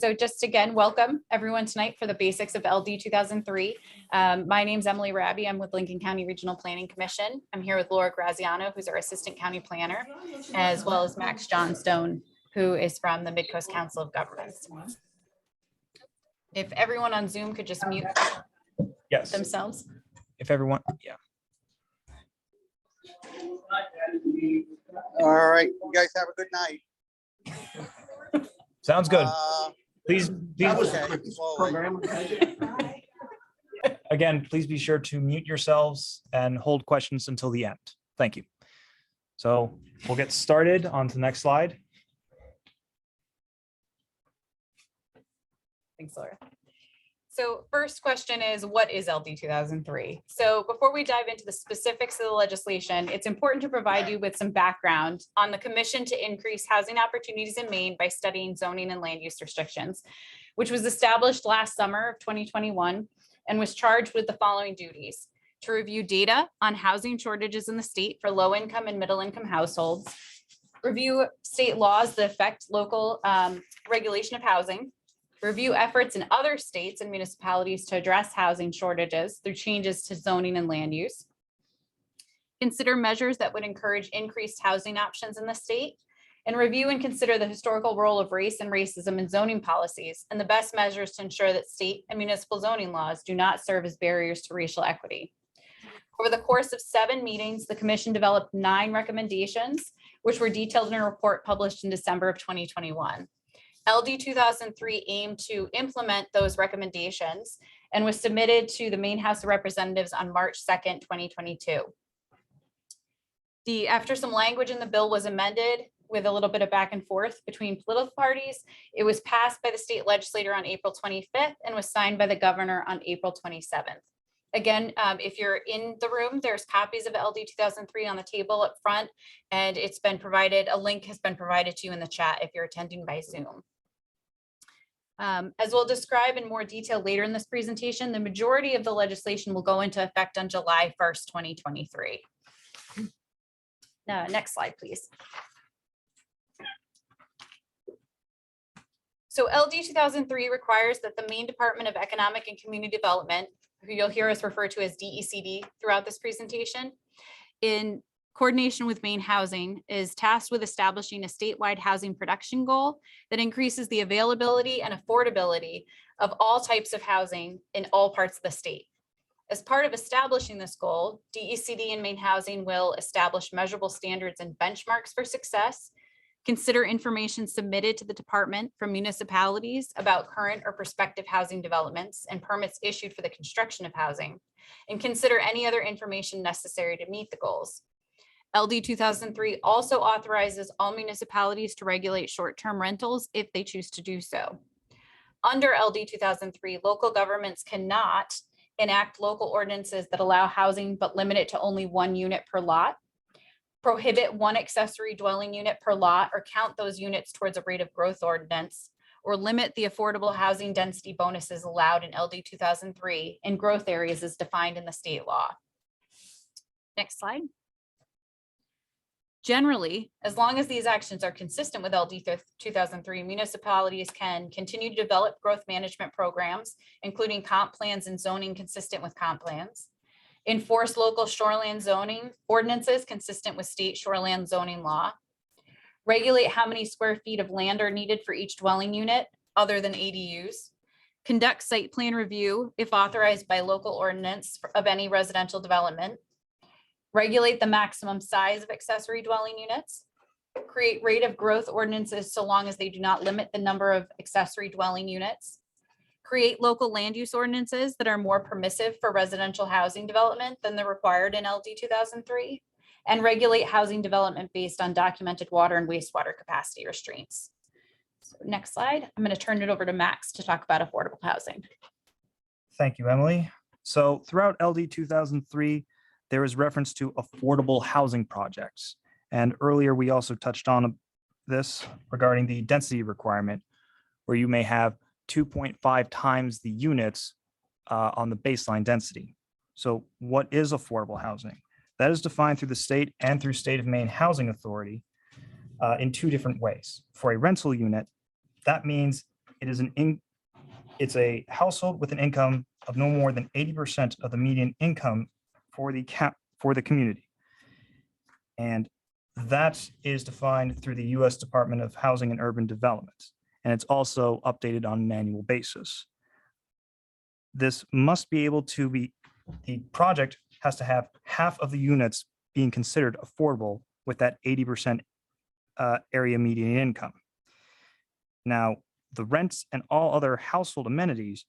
So just again, welcome everyone tonight for the basics of LD 2003. My name's Emily Raby. I'm with Lincoln County Regional Planning Commission. I'm here with Laura Graziano, who's our Assistant County Planner, as well as Max Johnstone, who is from the Midcoast Council of Governments. If everyone on Zoom could just mute themselves. If everyone, yeah. All right, you guys have a good night. Sounds good. Please, again, please be sure to mute yourselves and hold questions until the end. Thank you. So we'll get started on to the next slide. Thanks, Laura. So first question is, what is LD 2003? So before we dive into the specifics of the legislation, it's important to provide you with some background on the Commission to Increase Housing Opportunities in Maine by Studying Zoning and Land Use Restrictions, which was established last summer of 2021 and was charged with the following duties: to review data on housing shortages in the state for low-income and middle-income households, review state laws that affect local regulation of housing, review efforts in other states and municipalities to address housing shortages through changes to zoning and land use, consider measures that would encourage increased housing options in the state, and review and consider the historical role of race and racism in zoning policies and the best measures to ensure that state and municipal zoning laws do not serve as barriers to racial equity. Over the course of 7 meetings, the Commission developed 9 recommendations, which were detailed in a report published in December of 2021. LD 2003 aimed to implement those recommendations and was submitted to the Maine House of Representatives on March 2nd, 2022. After some language in the bill was amended with a little bit of back and forth between political parties, it was passed by the state legislature on April 25th and was signed by the governor on April 27th. Again, if you're in the room, there's copies of LD 2003 on the table up front, and it's been provided, a link has been provided to you in the chat if you're attending by Zoom. As we'll describe in more detail later in this presentation, the majority of the legislation will go into effect on July 1st, 2023. Next slide, please. So LD 2003 requires that the Maine Department of Economic and Community Development, who you'll hear us refer to as DECD throughout this presentation, in coordination with Maine Housing, is tasked with establishing a statewide housing production goal that increases the availability and affordability of all types of housing in all parts of the state. As part of establishing this goal, DECD and Maine Housing will establish measurable standards and benchmarks for success, consider information submitted to the department from municipalities about current or prospective housing developments and permits issued for the construction of housing, and consider any other information necessary to meet the goals. LD 2003 also authorizes all municipalities to regulate short-term rentals if they choose to do so. Under LD 2003, local governments cannot enact local ordinances that allow housing but limit it to only 1 unit per lot, prohibit 1 accessory dwelling unit per lot or count those units towards a rate of growth ordinance, or limit the affordable housing density bonuses allowed in LD 2003 in growth areas as defined in the state law. Next slide. Generally, as long as these actions are consistent with LD 2003, municipalities can continue to develop growth management programs, including comp plans and zoning consistent with comp plans, enforce local shoreline zoning ordinances consistent with state shoreline zoning law, regulate how many square feet of land are needed for each dwelling unit other than ADUs, conduct site plan review if authorized by local ordinance of any residential development, regulate the maximum size of accessory dwelling units, create rate of growth ordinances so long as they do not limit the number of accessory dwelling units, create local land use ordinances that are more permissive for residential housing development than the required in LD 2003, and regulate housing development based on documented water and wastewater capacity restraints. So next slide, I'm going to turn it over to Max to talk about affordable housing. Thank you, Emily. So throughout LD 2003, there is reference to affordable housing projects. And earlier, we also touched on this regarding the density requirement, where you may have 2.5 times the units on the baseline density. So what is affordable housing? That is defined through the state and through State of Maine Housing Authority in 2 different ways. For a rental unit, that means it's a household with an income of no more than 80% of the median income for the community. And that is defined through the U.S. Department of Housing and Urban Development. And it's also updated on an annual basis. This must be able to be, the project has to have half of the units being considered affordable with that 80% area median income. Now, the rents and all other household amenities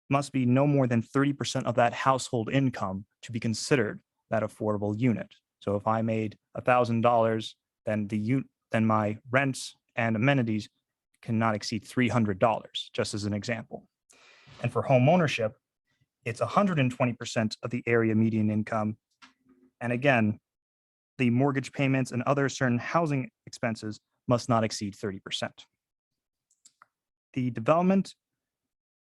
must be no more than 30% of that household income to be considered that affordable unit. So if I made $1,000, then my rents and amenities cannot exceed $300, just as an example. And for home ownership, it's 120% of the area median income. And again, the mortgage payments and other certain housing expenses must not exceed 30%. The development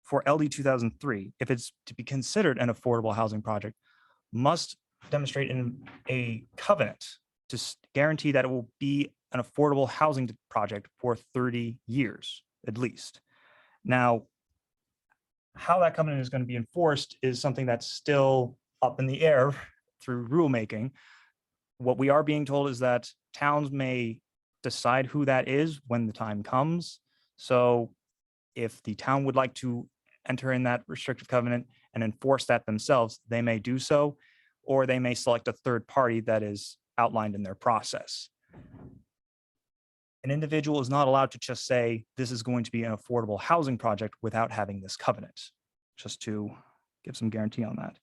for LD 2003, if it's to be considered an affordable housing project, must demonstrate a covenant to guarantee that it will be an affordable housing project for 30 years at least. Now, how that covenant is going to be enforced is something that's still up in the air through rulemaking. What we are being told is that towns may decide who that is when the time comes. So if the town would like to enter in that restrictive covenant and enforce that themselves, they may do so, or they may select a third party that is outlined in their process. An individual is not allowed to just say, this is going to be an affordable housing project without having this covenant, just to give some guarantee on that.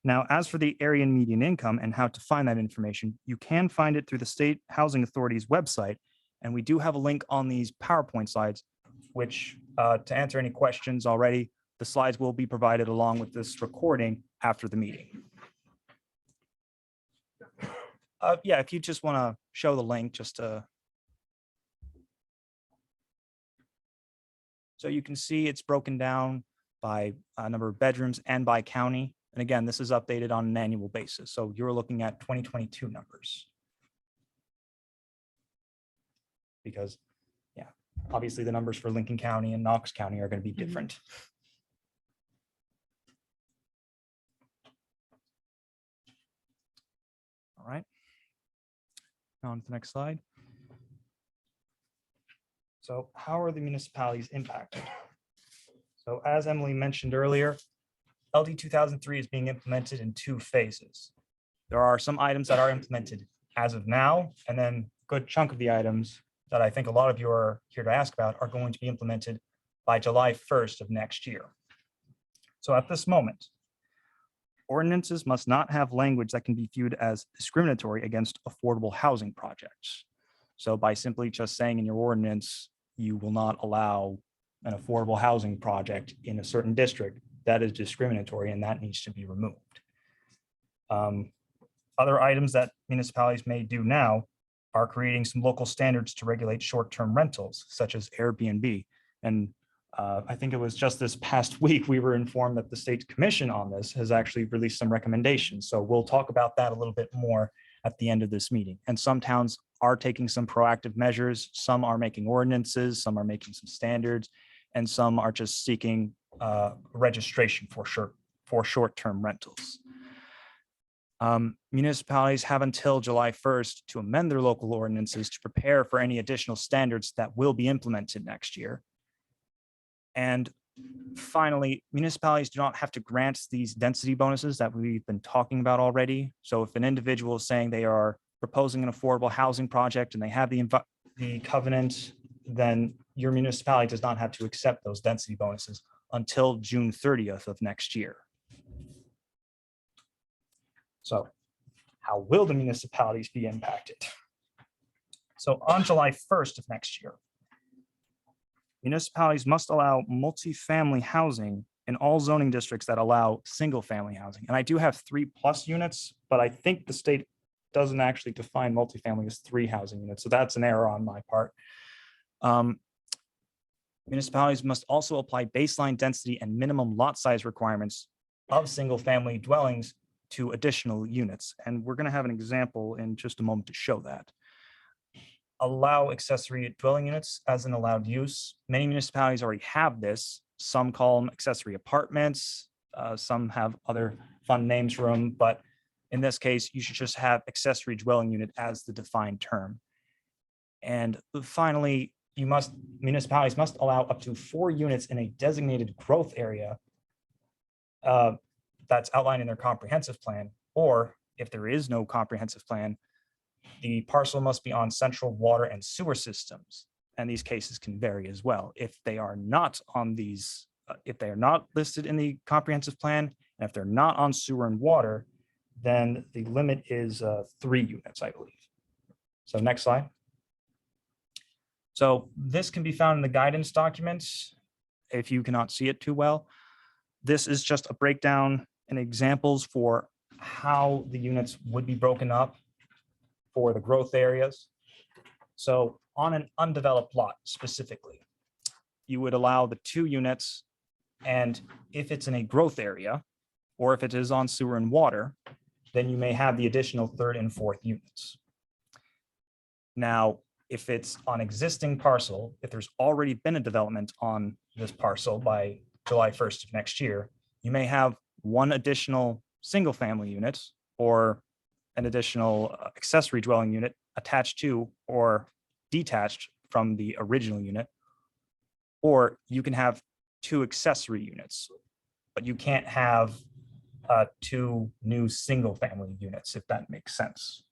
Now, as for the area and median income and how to find that information, you can find it through the State Housing Authority's website. And we do have a link on these PowerPoint slides, which to answer any questions already, the slides will be provided along with this recording after the meeting. Yeah, if you just want to show the link just to. So you can see it's broken down by number of bedrooms and by county. And again, this is updated on an annual basis. So you're looking at 2022 numbers. Because, yeah, obviously the numbers for Lincoln County and Knox County are going to be different. All right. On to the next slide. So how are the municipalities impacted? So as Emily mentioned earlier, LD 2003 is being implemented in 2 phases. There are some items that are implemented as of now, and then a good chunk of the items that I think a lot of you are here to ask about are going to be implemented by July 1st of next year. So at this moment, ordinances must not have language that can be viewed as discriminatory against affordable housing projects. So by simply just saying in your ordinance, you will not allow an affordable housing project in a certain district, that is discriminatory and that needs to be removed. Other items that municipalities may do now are creating some local standards to regulate short-term rentals, such as Airbnb. And I think it was just this past week, we were informed that the state commission on this has actually released some recommendations. So we'll talk about that a little bit more at the end of this meeting. And some towns are taking some proactive measures. Some are making ordinances, some are making some standards, and some are just seeking registration for short-term rentals. Municipalities have until July 1st to amend their local ordinances to prepare for any additional standards that will be implemented next year. And finally, municipalities do not have to grant these density bonuses that we've been talking about already. So if an individual is saying they are proposing an affordable housing project and they have the covenant, then your municipality does not have to accept those density bonuses until June 30th of next year. So how will the municipalities be impacted? So on July 1st of next year, municipalities must allow multifamily housing in all zoning districts that allow single family housing. And I do have 3+ units, but I think the state doesn't actually define multifamily as 3 housing units. So that's an error on my part. Municipalities must also apply baseline density and minimum lot size requirements of single family dwellings to additional units. And we're going to have an example in just a moment to show that. allow accessory dwelling units as an allowed use. Many municipalities already have this. Some call them accessory apartments. Some have other fun names for them, but in this case, you should just have accessory dwelling unit as the defined term. And finally, municipalities must allow up to 4 units in a designated growth area that's outlined in their comprehensive plan, or if there is no comprehensive plan, the parcel must be on central water and sewer systems. And these cases can vary as well. If they are not on these, if they are not listed in the comprehensive plan, and if they're not on sewer and water, then the limit is 3 units, I believe. So next slide. So this can be found in the guidance documents if you cannot see it too well. This is just a breakdown and examples for how the units would be broken up for the growth areas. So on an undeveloped lot specifically, you would allow the 2 units, and if it's in a growth area, or if it is on sewer and water, then you may have the additional 3rd and 4th units. Now, if it's on existing parcel, if there's already been a development on this parcel by July 1st of next year, you may have 1 additional single family unit or an additional accessory dwelling unit attached to or detached from the original unit, or you can have 2 accessory units, but you can't have 2 new single family units, if that makes sense.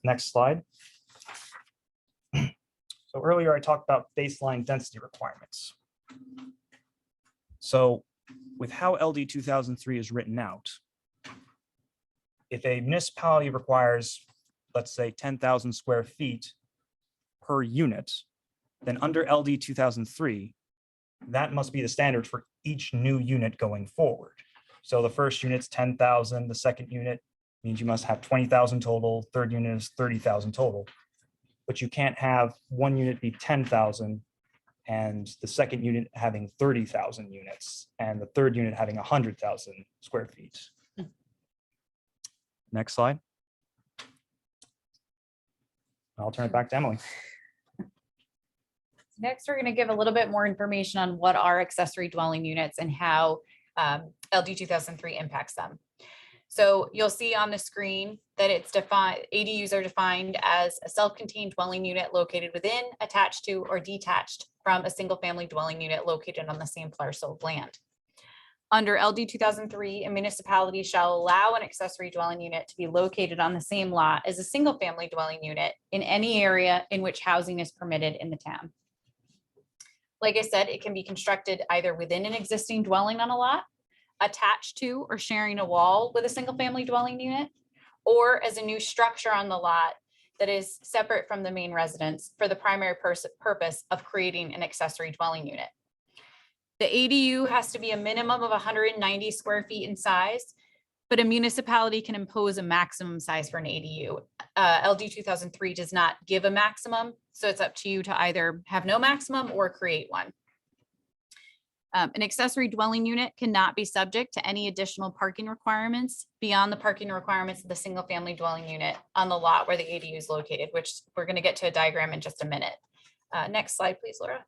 Next slide. So earlier I talked about baseline density requirements. So with how LD 2003 is written out, if a municipality requires, let's say, 10,000 square feet per unit, then under LD 2003, that must be the standard for each new unit going forward. So the first unit's 10,000, the second unit means you must have 20,000 total, third unit is 30,000 total. But you can't have 1 unit be 10,000 and the second unit having 30,000 units and the third unit having 100,000 square feet. Next slide. I'll turn it back to Emily. Next, we're going to give a little bit more information on what are accessory dwelling units and how LD 2003 impacts them. So you'll see on the screen that it's defined, ADUs are defined as a self-contained dwelling unit located within, attached to, or detached from a single family dwelling unit located on the same parcel of land. Under LD 2003, a municipality shall allow an accessory dwelling unit to be located on the same lot as a single family dwelling unit in any area in which housing is permitted in the town. Like I said, it can be constructed either within an existing dwelling on a lot, attached to or sharing a wall with a single family dwelling unit, or as a new structure on the lot that is separate from the main residence for the primary purpose of creating an accessory dwelling unit. The ADU has to be a minimum of 190 square feet in size, but a municipality can impose a maximum size for an ADU. LD 2003 does not give a maximum, so it's up to you to either have no maximum or create one. An accessory dwelling unit cannot be subject to any additional parking requirements beyond the parking requirements of the single family dwelling unit on the lot where the ADU is located, which we're going to get to a diagram in just a minute. Next slide, please, Laura.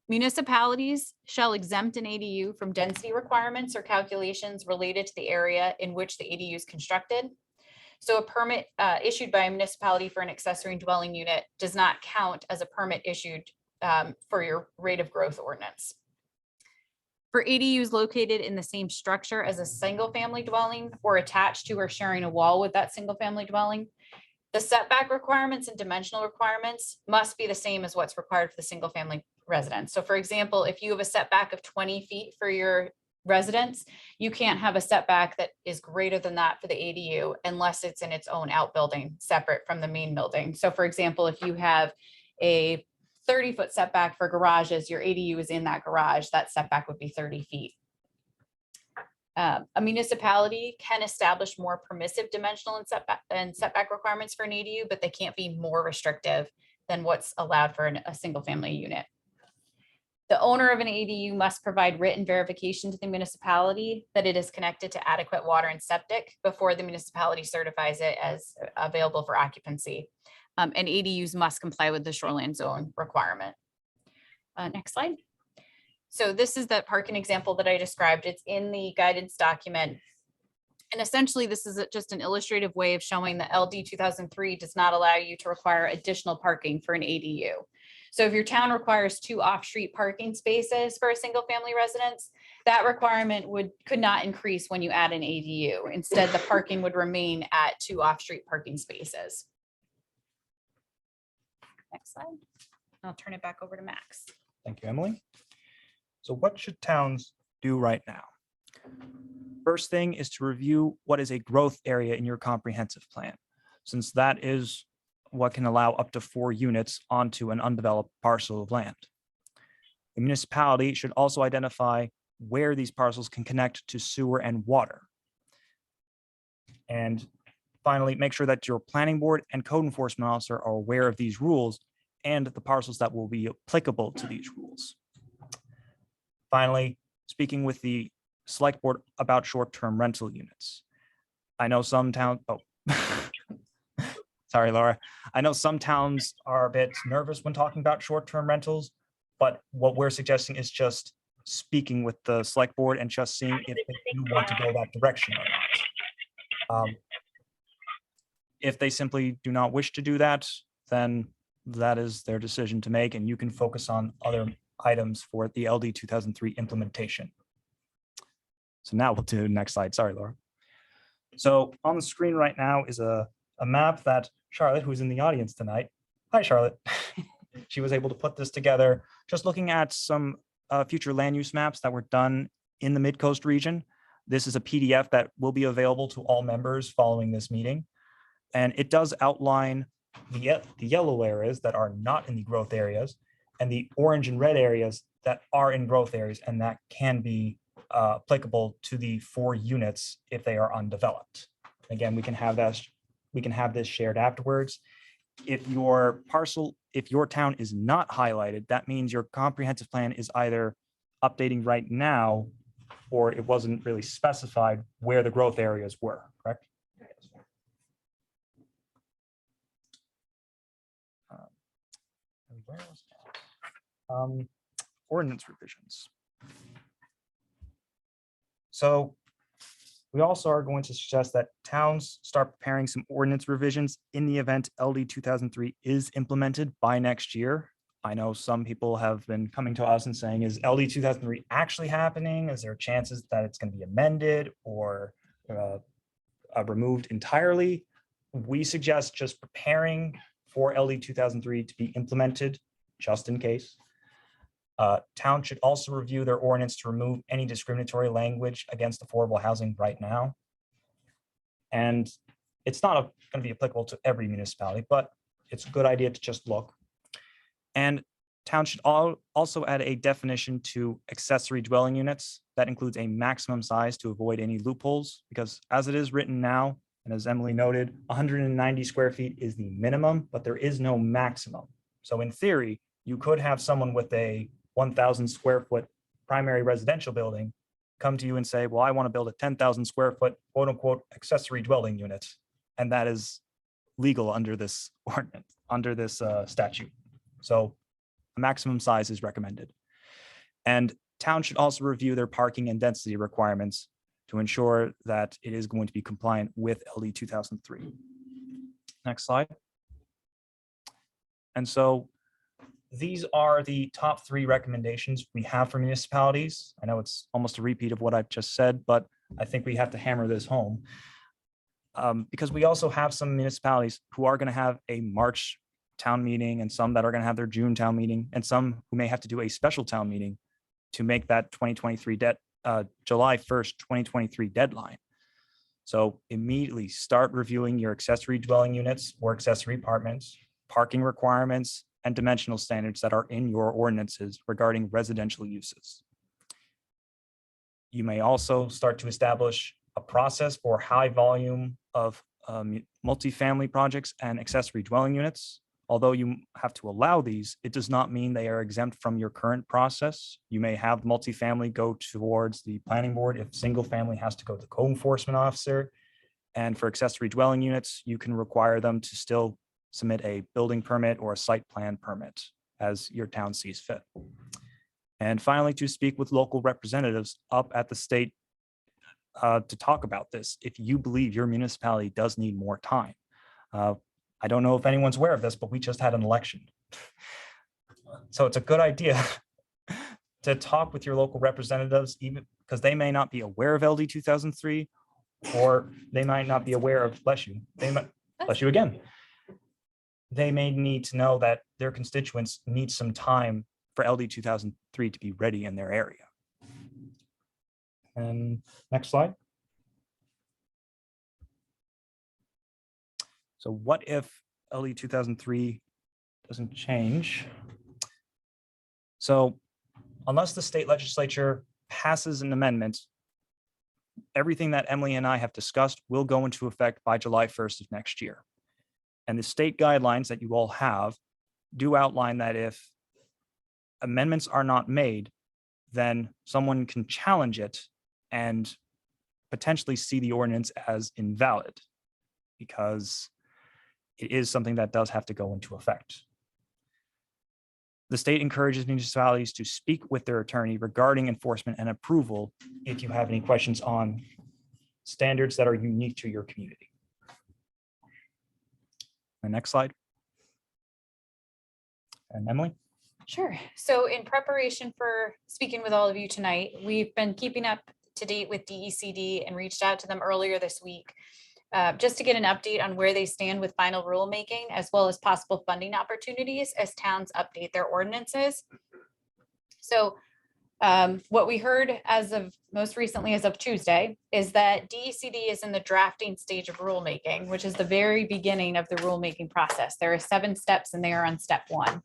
Municipalities shall exempt an ADU from density requirements or calculations related to the area in which the ADU is constructed. So a permit issued by a municipality for an accessory dwelling unit does not count as a permit issued for your rate of growth ordinance. For ADUs located in the same structure as a single family dwelling or attached to or sharing a wall with that single family dwelling, the setback requirements and dimensional requirements must be the same as what's required for the single family residence. So for example, if you have a setback of 20 feet for your residence, you can't have a setback that is greater than that for the ADU unless it's in its own outbuilding separate from the main building. So for example, if you have a 30-foot setback for garages, your ADU is in that garage, that setback would be 30 feet. A municipality can establish more permissive dimensional and setback requirements for an ADU, but they can't be more restrictive than what's allowed for a single family unit. The owner of an ADU must provide written verification to the municipality that it is connected to adequate water and septic before the municipality certifies it as available for occupancy. And ADUs must comply with the shoreline zone requirement. Next slide. So this is that parking example that I described. It's in the guidance document. And essentially, this is just an illustrative way of showing that LD 2003 does not allow you to require additional parking for an ADU. So if your town requires 2 off-street parking spaces for a single-family residence, that requirement could not increase when you add an ADU. Instead, the parking would remain at 2 off-street parking spaces. Next slide. I'll turn it back over to Max. Thank you, Emily. So what should towns do right now? First thing is to review what is a growth area in your comprehensive plan, since that is what can allow up to 4 units onto an undeveloped parcel of land. The municipality should also identify where these parcels can connect to sewer and water. And finally, make sure that your planning board and code enforcement officer are aware of these rules and the parcels that will be applicable to these rules. Finally, speaking with the select board about short-term rental units. I know some towns, sorry, Laura. I know some towns are a bit nervous when talking about short-term rentals, but what we're suggesting is just speaking with the select board and just seeing if they do want to go that direction or not. If they simply do not wish to do that, then that is their decision to make, and you can focus on other items for the LD 2003 implementation. So now we'll do the next slide. Sorry, Laura. So on the screen right now is a map that Charlotte, who's in the audience tonight. Hi, Charlotte. She was able to put this together, just looking at some future land use maps that were done in the Midcoast region. This is a PDF that will be available to all members following this meeting. And it does outline the yellow areas that are not in the growth areas and the orange and red areas that are in growth areas and that can be applicable to the 4 units if they are undeveloped. Again, we can have this shared afterwards. If your town is not highlighted, that means your comprehensive plan is either updating right now or it wasn't really specified where the growth areas were, correct? Where was that? Ordinance revisions. So we also are going to suggest that towns start preparing some ordinance revisions in the event LD 2003 is implemented by next year. I know some people have been coming to us and saying, is LD 2003 actually happening? Is there chances that it's going to be amended or removed entirely? We suggest just preparing for LD 2003 to be implemented just in case. Town should also review their ordinance to remove any discriminatory language against affordable housing right now. And it's not going to be applicable to every municipality, but it's a good idea to just look. And town should also add a definition to accessory dwelling units that includes a maximum size to avoid any loopholes, because as it is written now, and as Emily noted, 190 square feet is the minimum, but there is no maximum. So in theory, you could have someone with a 1,000 square foot primary residential building come to you and say, well, I want to build a 10,000 square foot quote unquote accessory dwelling unit. And that is legal under this ordinance, under this statute. So a maximum size is recommended. And town should also review their parking and density requirements to ensure that it is going to be compliant with LD 2003. Next slide. And so these are the top 3 recommendations we have for municipalities. I know it's almost a repeat of what I've just said, but I think we have to hammer this home because we also have some municipalities who are going to have a March town meeting and some that are going to have their June town meeting and some who may have to do a special town meeting to make that 2023 July 1st, 2023 deadline. So immediately start reviewing your accessory dwelling units or accessory apartments, parking requirements, and dimensional standards that are in your ordinances regarding residential uses. You may also start to establish a process for high volume of multifamily projects and accessory dwelling units. Although you have to allow these, it does not mean they are exempt from your current process. You may have multifamily go towards the planning board if single family has to go to the code enforcement officer. And for accessory dwelling units, you can require them to still submit a building permit or a site plan permit as your town sees fit. And finally, to speak with local representatives up at the state to talk about this if you believe your municipality does need more time. I don't know if anyone's aware of this, but we just had an election. So it's a good idea to talk with your local representatives, even because they may not be aware of LD 2003, or they might not be aware of, bless you, bless you again. They may need to know that their constituents need some time for LD 2003 to be ready in their area. And next slide. So what if LD 2003 doesn't change? So unless the state legislature passes an amendment, everything that Emily and I have discussed will go into effect by July 1st of next year. And the state guidelines that you all have do outline that if amendments are not made, then someone can challenge it and potentially see the ordinance as invalid because it is something that does have to go into effect. The state encourages municipalities to speak with their attorney regarding enforcement and approval if you have any questions on standards that are unique to your community. The next slide. And Emily? Sure. So in preparation for speaking with all of you tonight, we've been keeping up to date with DECD and reached out to them earlier this week just to get an update on where they stand with final rulemaking, as well as possible funding opportunities as towns update their ordinances. So what we heard as of most recently as of Tuesday is that DECD is in the drafting stage of rulemaking, which is the very beginning of the rulemaking process. There are 7 steps and they are on step 1.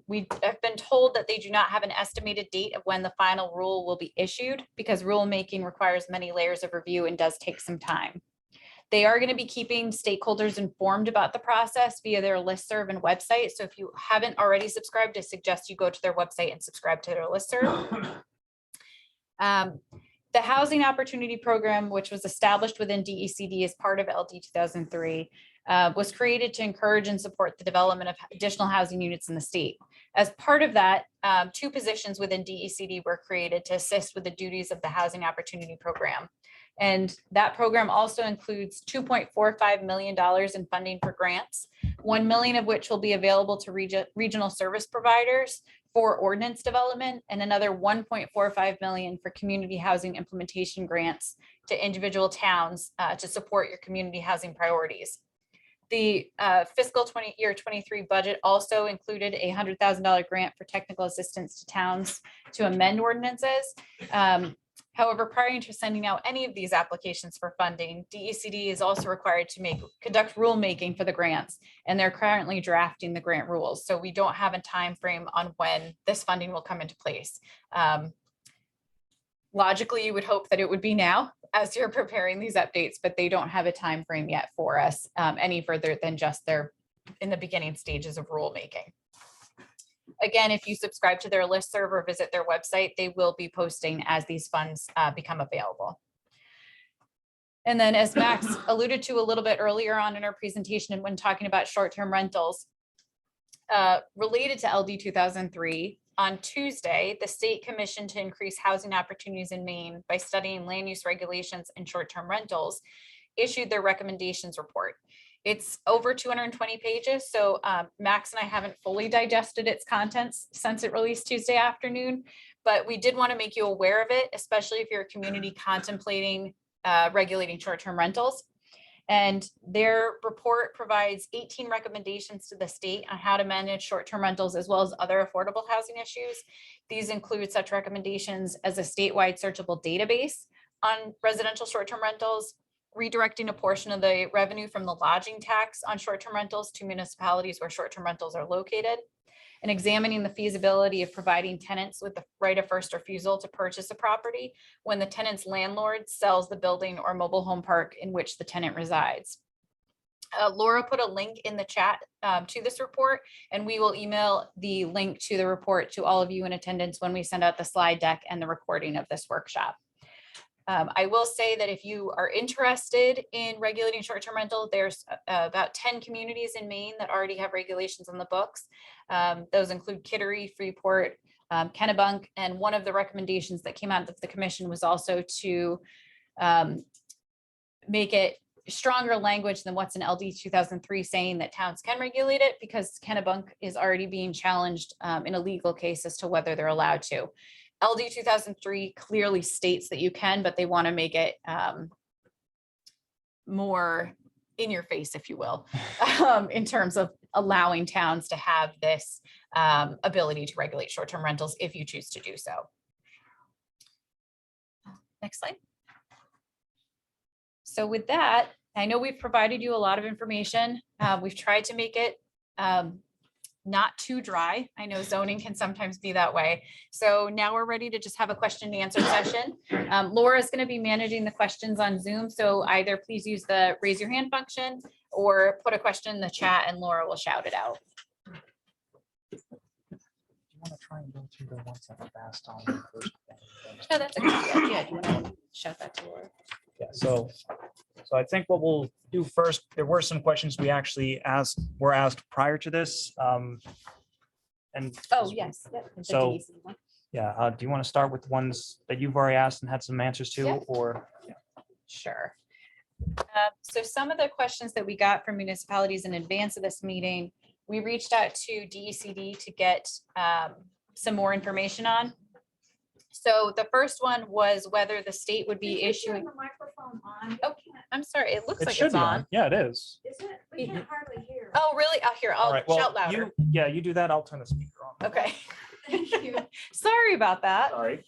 We have been told that they do not have an estimated date of when the final rule will be issued because rulemaking requires many layers of review and does take some time. They are going to be keeping stakeholders informed about the process via their listserv and website. So if you haven't already subscribed, I suggest you go to their website and subscribe to their listserv. The Housing Opportunity Program, which was established within DECD as part of LD 2003, was created to encourage and support the development of additional housing units in the state. As part of that, 2 positions within DECD were created to assist with the duties of the Housing Opportunity Program. And that program also includes $2.45 million in funding for grants, $1 million of which will be available to regional service providers for ordinance development, and another $1.45 million for community housing implementation grants to individual towns to support your community housing priorities. The fiscal year 23 budget also included a $100,000 grant for technical assistance to towns to amend ordinances. However, prior to sending out any of these applications for funding, DECD is also required to conduct rulemaking for the grants, and they're currently drafting the grant rules. So we don't have a time frame on when this funding will come into place. Logically, you would hope that it would be now as you're preparing these updates, but they don't have a time frame yet for us any further than just they're in the beginning stages of rulemaking. Again, if you subscribe to their listserv or visit their website, they will be posting as these funds become available. And then as Max alluded to a little bit earlier on in our presentation and when talking about short-term rentals, related to LD 2003, on Tuesday, the state commission to increase housing opportunities in Maine by studying land use regulations and short-term rentals issued their recommendations report. It's over 220 pages, so Max and I haven't fully digested its contents since it released Tuesday afternoon, but we did want to make you aware of it, especially if you're a community contemplating regulating short-term rentals. And their report provides 18 recommendations to the state on how to manage short-term rentals as well as other affordable housing issues. These include such recommendations as a statewide searchable database on residential short-term rentals, redirecting a portion of the revenue from the lodging tax on short-term rentals to municipalities where short-term rentals are located, and examining the feasibility of providing tenants with the right of first refusal to purchase a property when the tenant's landlord sells the building or mobile home park in which the tenant resides. Laura put a link in the chat to this report, and we will email the link to the report to all of you in attendance when we send out the slide deck and the recording of this workshop. I will say that if you are interested in regulating short-term rental, there's about 10 communities in Maine that already have regulations on the books. Those include Kittery, Freeport, Kennebunk, and one of the recommendations that came out of the commission was also to make it stronger language than what's in LD 2003 saying that towns can regulate it, because Kennebunk is already being challenged in a legal case as to whether they're allowed to. LD 2003 clearly states that you can, but they want to make it more in your face, if you will, in terms of allowing towns to have this ability to regulate short-term rentals if you choose to do so. Next slide. So with that, I know we've provided you a lot of information. We've tried to make it not too dry. I know zoning can sometimes be that way. So now we're ready to just have a question and answer session. Laura is going to be managing the questions on Zoom. So either please use the raise your hand function or put a question in the chat and Laura will shout it out. Do you want to try and go through the ones that are fast on the first? Oh, that's a good idea. Yeah, do you want to shout that to Laura? Yeah, so I think what we'll do first, there were some questions we actually were asked prior to this. And Oh, yes. Yep, the So- DEC one. yeah, do you want to start with the ones that you've already asked and had some answers to, Yeah. or? Sure. So some of the questions that we got from municipalities in advance of this meeting, we reached out to DECD to get some more information on. So the first one was whether the state would be issuing. The microphone on. Oh, I'm sorry, it looks It like should it's be on. Yeah, it is. Is it? We can't hardly hear. Oh, really? Oh, here, All I'll right, well, shout louder. you do that. I'll turn the speaker on. Okay. Thank you. Sorry about that. Sorry.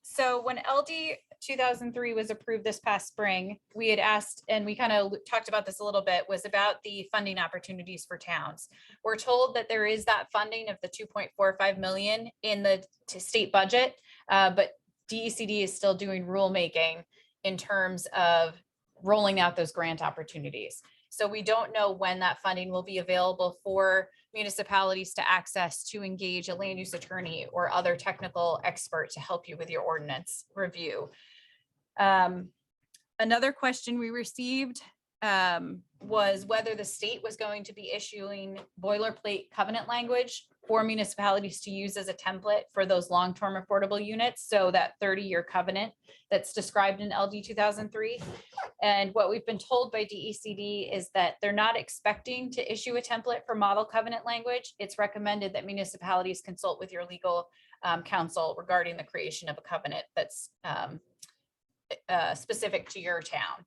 So when LD 2003 was approved this past spring, we had asked, and we kind of talked about this a little bit, was about the funding opportunities for towns. We're told that there is that funding of the 2.45 million in the state budget, but DECD is still doing rulemaking in terms of rolling out those grant opportunities. So we don't know when that funding will be available for municipalities to access to engage a land use attorney or other technical expert to help you with your ordinance review. Another question we received was whether the state was going to be issuing boilerplate covenant language for municipalities to use as a template for those long-term affordable units. So that 30-year covenant that's described in LD 2003. And what we've been told by DECD is that they're not expecting to issue a template for model covenant language. It's recommended that municipalities consult with your legal counsel regarding the creation of a covenant that's specific to your town.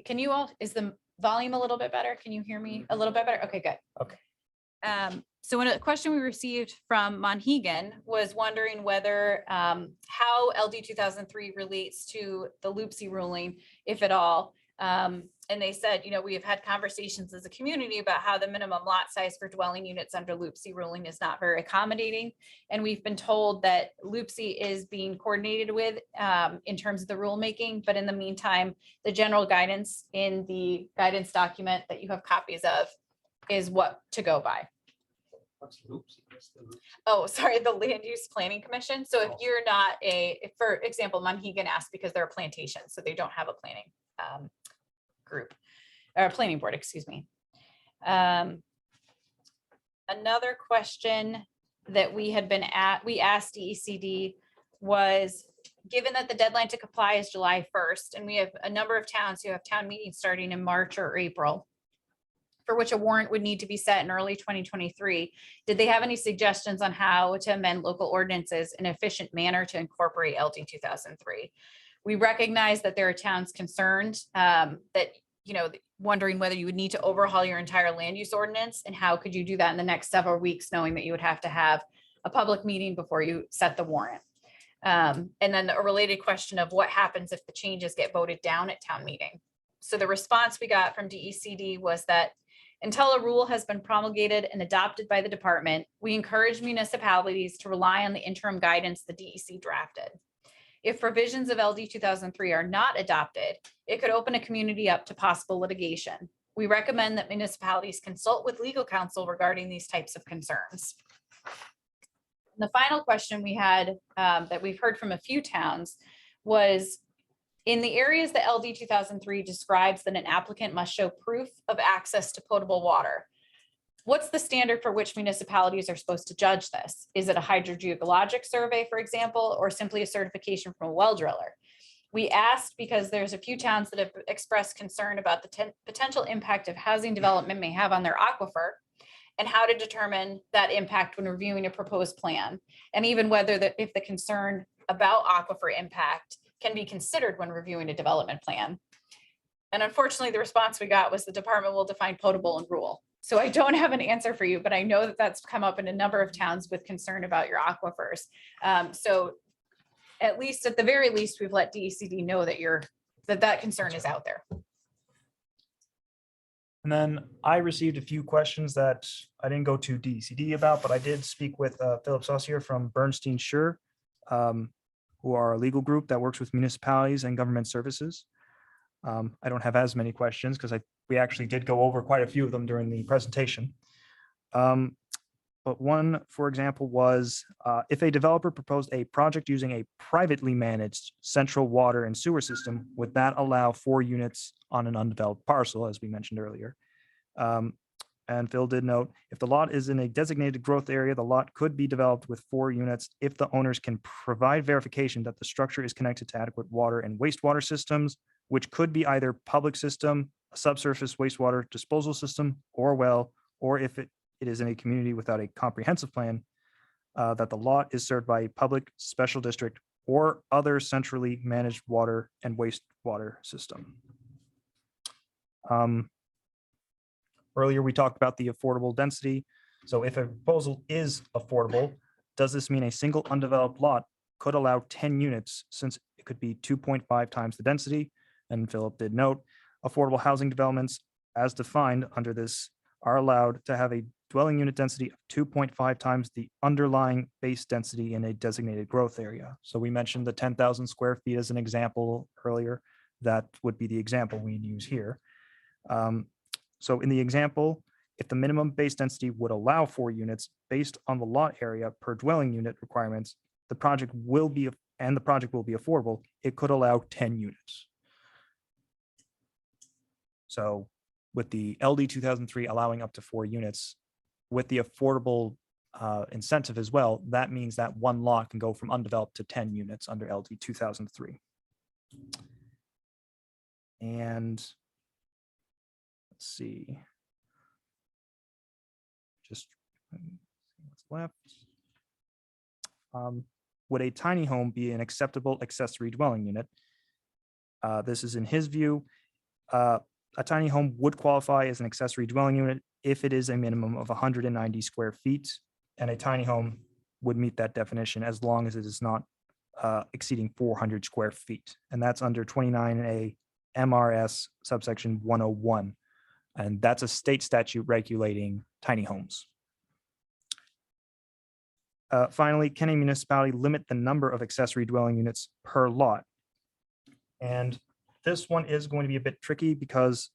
Can you all, is the volume a little bit better? Can you hear me a little bit better? Okay, good. Okay. So a question we received from Monhegan was wondering whether how LD 2003 relates to the Loopsy ruling, if at all. And they said, you know, we have had conversations as a community about how the minimum lot size for dwelling units under Loopsy ruling is not very accommodating. And we've been told that Loopsy is being coordinated with in terms of the rulemaking. But in the meantime, the general guidance in the guidance document that you have copies of is what to go by. Oh, sorry, the Land Use Planning Commission. So if you're not for example, Monhegan asked because they're a plantation, so they don't have a planning group or planning board, excuse me. Another question that we asked DECD was, given that the deadline to comply is July 1st, and we have a number of towns who have town meetings starting in March or April, for which a warrant would need to be set in early 2023. Did they have any suggestions on how to amend local ordinances in an efficient manner to incorporate LD 2003? We recognize that there are towns concerned that, you know, wondering whether you would need to overhaul your entire land use ordinance, and how could you do that in the next several weeks, knowing that you would have to have a public meeting before you set the warrant. And then a related question of what happens if the changes get voted down at town meeting. So the response we got from DECD was that until a rule has been promulgated and adopted by the department, we encourage municipalities to rely on the interim guidance the DEC drafted. If provisions of LD 2003 are not adopted, it could open a community up to possible litigation. We recommend that municipalities consult with legal counsel regarding these types of concerns. The final question we had that we've heard from a few towns was, in the areas that LD 2003 describes that an applicant must show proof of access to potable water, what's the standard for which municipalities are supposed to judge this? Is it a hydrogeologic survey, for example, or simply a certification from a well driller? We asked because there's a few towns that have expressed concern about the potential impact of housing development may have on their aquifer, and how to determine that impact when reviewing a proposed plan, and even whether if the concern about aquifer impact can be considered when reviewing a development plan. And unfortunately, the response we got was the department will define potable and rural. So I don't have an answer for you, but I know that that's come up in a number of towns with concern about your aquifers. So at least, at the very least, we've let DECD know that that concern is out there. And then I received a few questions that I didn't go to DECD about, but I did speak with Philip Saucier from Bernstein Schur, who are a legal group that works with municipalities and government services. I don't have as many questions because we actually did go over quite a few of them during the presentation. But one, for example, was if a developer proposed a project using a privately managed central water and sewer system, would that allow 4 units on an undeveloped parcel, as we mentioned earlier? And Phil did note, if the lot is in a designated growth area, the lot could be developed with 4 units if the owners can provide verification that the structure is connected to adequate water and wastewater systems, which could be either public system, a subsurface wastewater disposal system, or well, or if it is in a community without a comprehensive plan, that the lot is served by a public special district or other centrally managed water and wastewater system. Earlier, we talked about the affordable density. So if a proposal is affordable, does this mean a single undeveloped lot could allow 10 units since it could be 2.5 times the density? And Philip did note, affordable housing developments as defined under this are allowed to have a dwelling unit density of 2.5 times the underlying base density in a designated growth area. So we mentioned the 10,000 square feet as an example earlier. That would be the example we'd use here. So in the example, if the minimum base density would allow 4 units based on the lot area per dwelling unit requirements, the project will be affordable, it could allow 10 units. So with the LD 2003 allowing up to 4 units, with the affordable incentive as well, that means that one lot can go from undeveloped to 10 units under LD 2003. And let's see, just what's left. Would a tiny home be an acceptable accessory dwelling unit? This is in his view. A tiny home would qualify as an accessory dwelling unit if it is a minimum of 190 square feet, and a tiny home would meet that definition as long as it is not exceeding 400 square feet. And that's under 29A MRS subsection 101. And that's a state statute regulating tiny homes. Finally, can a municipality limit the number of accessory dwelling units per lot? And this one is going to be a bit tricky because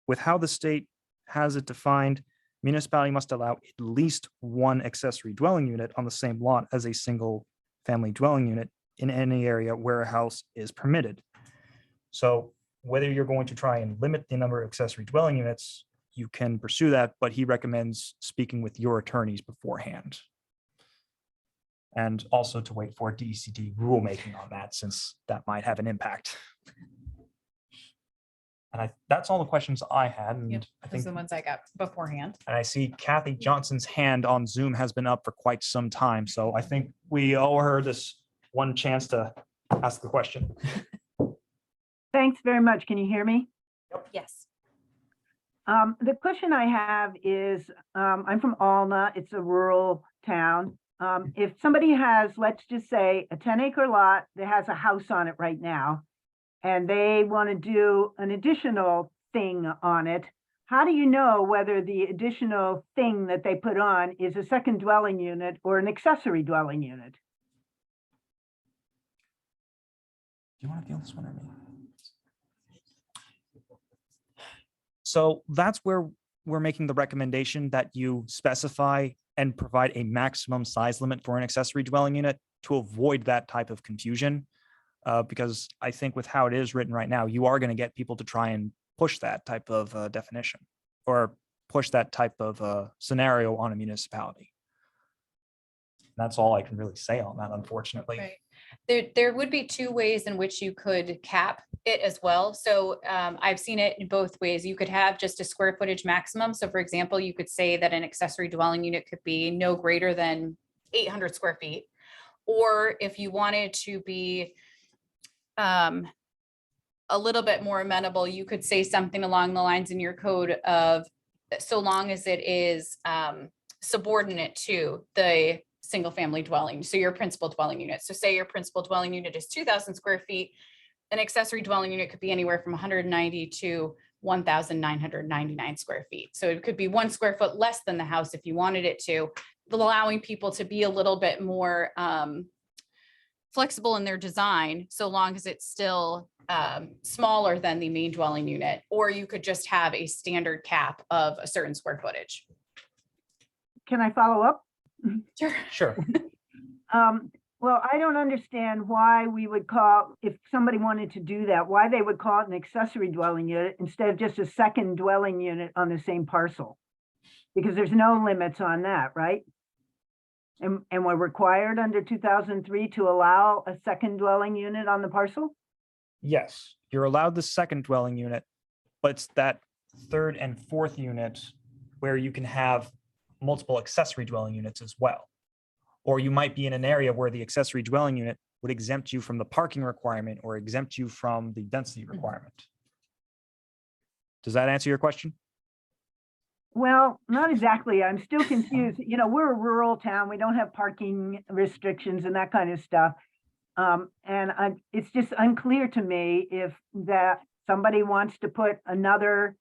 with how the state has it defined, municipality must allow at least 1 accessory dwelling unit on the same lot as a single family dwelling unit in any area where a house is permitted. So whether you're going to try and limit the number of accessory dwelling units, you can pursue that, but he recommends speaking with your attorneys beforehand. And also to wait for DECD rulemaking on that, since that might have an impact. And that's all the questions I had. And Yep, I those think, are the ones I got beforehand. and I see Kathy Johnson's hand on Zoom has been up for quite some time. So I think we owe her this one chance to ask the question. Thanks very much. Can you hear me? Yes. The question I have is, I'm from Alna. It's a rural town. If somebody has, let's just say, a 10-acre lot that has a house on it right now, and they want to do an additional thing on it, how do you know whether the additional thing that they put on is a second dwelling unit or an accessory dwelling unit? you want to feel this one or me? So that's where we're making the recommendation that you specify and provide a maximum size limit for an accessory dwelling unit to avoid that type of confusion. Because I think with how it is written right now, you are going to get people to try and push that type of definition or push that type of scenario on a municipality. That's all I can really say on that, unfortunately. Right. There would be two ways in which you could cap it as well. So I've seen it in both ways. You could have just a square footage maximum. So for example, you could say that an accessory dwelling unit could be no greater than 800 square feet. Or if you wanted to be a little bit more amenable, you could say something along the lines in your code of, so long as it is subordinate to the single family dwelling, so your principal dwelling unit. So say your principal dwelling unit is 2,000 square feet, an accessory dwelling unit could be anywhere from 190 to 1,999 square feet. So it could be 1 square foot less than the house if you wanted it to, allowing people to be a little bit more flexible in their design, so long as it's still smaller than the main dwelling unit, or you could just have a standard cap of a certain square footage. Can I follow up? Sure. Well, I don't understand why we would call, if somebody wanted to do that, why they would call it an accessory dwelling unit instead of just a second dwelling unit on the same parcel. Because there's no limits on that, right? And we're required under 2003 to allow a second dwelling unit on the parcel? Yes, you're allowed the second dwelling unit, but it's that third and fourth unit where you can have multiple accessory dwelling units as well. Or you might be in an area where the accessory dwelling unit would exempt you from the parking requirement or exempt you from the density requirement. Does that answer your question? Well, not exactly. I'm still confused. You know, we're a rural town. We don't have parking restrictions and that kind of stuff. It's just unclear to me if that somebody wants to put another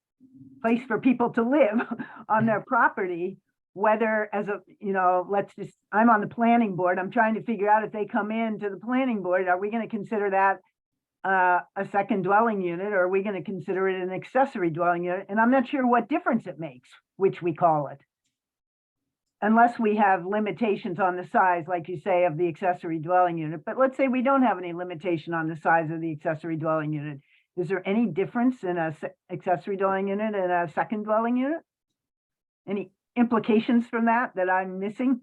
place for people to live on their property, whether as a, you know, I'm on the planning board. I'm trying to figure out if they come in to the planning board, are we going to consider that a second dwelling unit, or are we going to consider it an accessory dwelling unit? And I'm not sure what difference it makes, which we call it. Unless we have limitations on the size, like you say, of the accessory dwelling unit. But let's say we don't have any limitation on the size of the accessory dwelling unit. Is there any difference in a accessory dwelling unit and a second dwelling unit? Any implications from that I'm missing?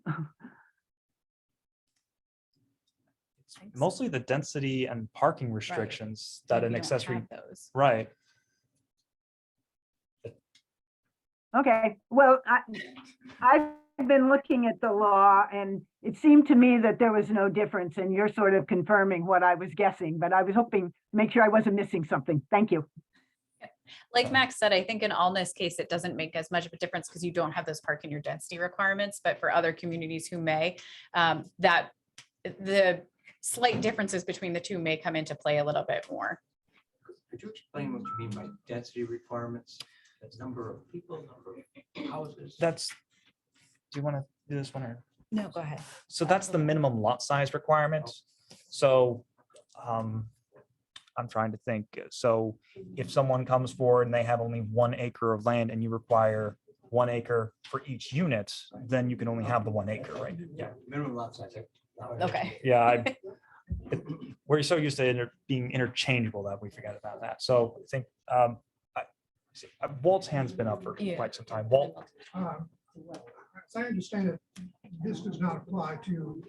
Mostly the density and parking restrictions that an accessory, Those. right? Okay, well, I've been looking at the law and it seemed to me that there was no difference, and you're sort of confirming what I was guessing, but I was hoping to make sure I wasn't missing something. Thank you. Like Max said, I think in Alna's case, it doesn't make as much of a difference because you don't have those parking or density requirements, but for other communities who may, that the slight differences between the two may come into play a little bit more. Could you explain what you mean by density requirements? The number of people, number of houses? That's, do you want to do this one or? No, go ahead. So that's the minimum lot size requirement. So I'm trying to think. So if someone comes forward and they have only 1 acre of land and you require 1 acre for each unit, then you can only have the 1 acre, right? Yeah, minimum lot size. Okay. Yeah, we're so used to it being interchangeable that we forget about that. So I think Walt's hand's been up for quite some time. Walt, As I understand it, this does not apply to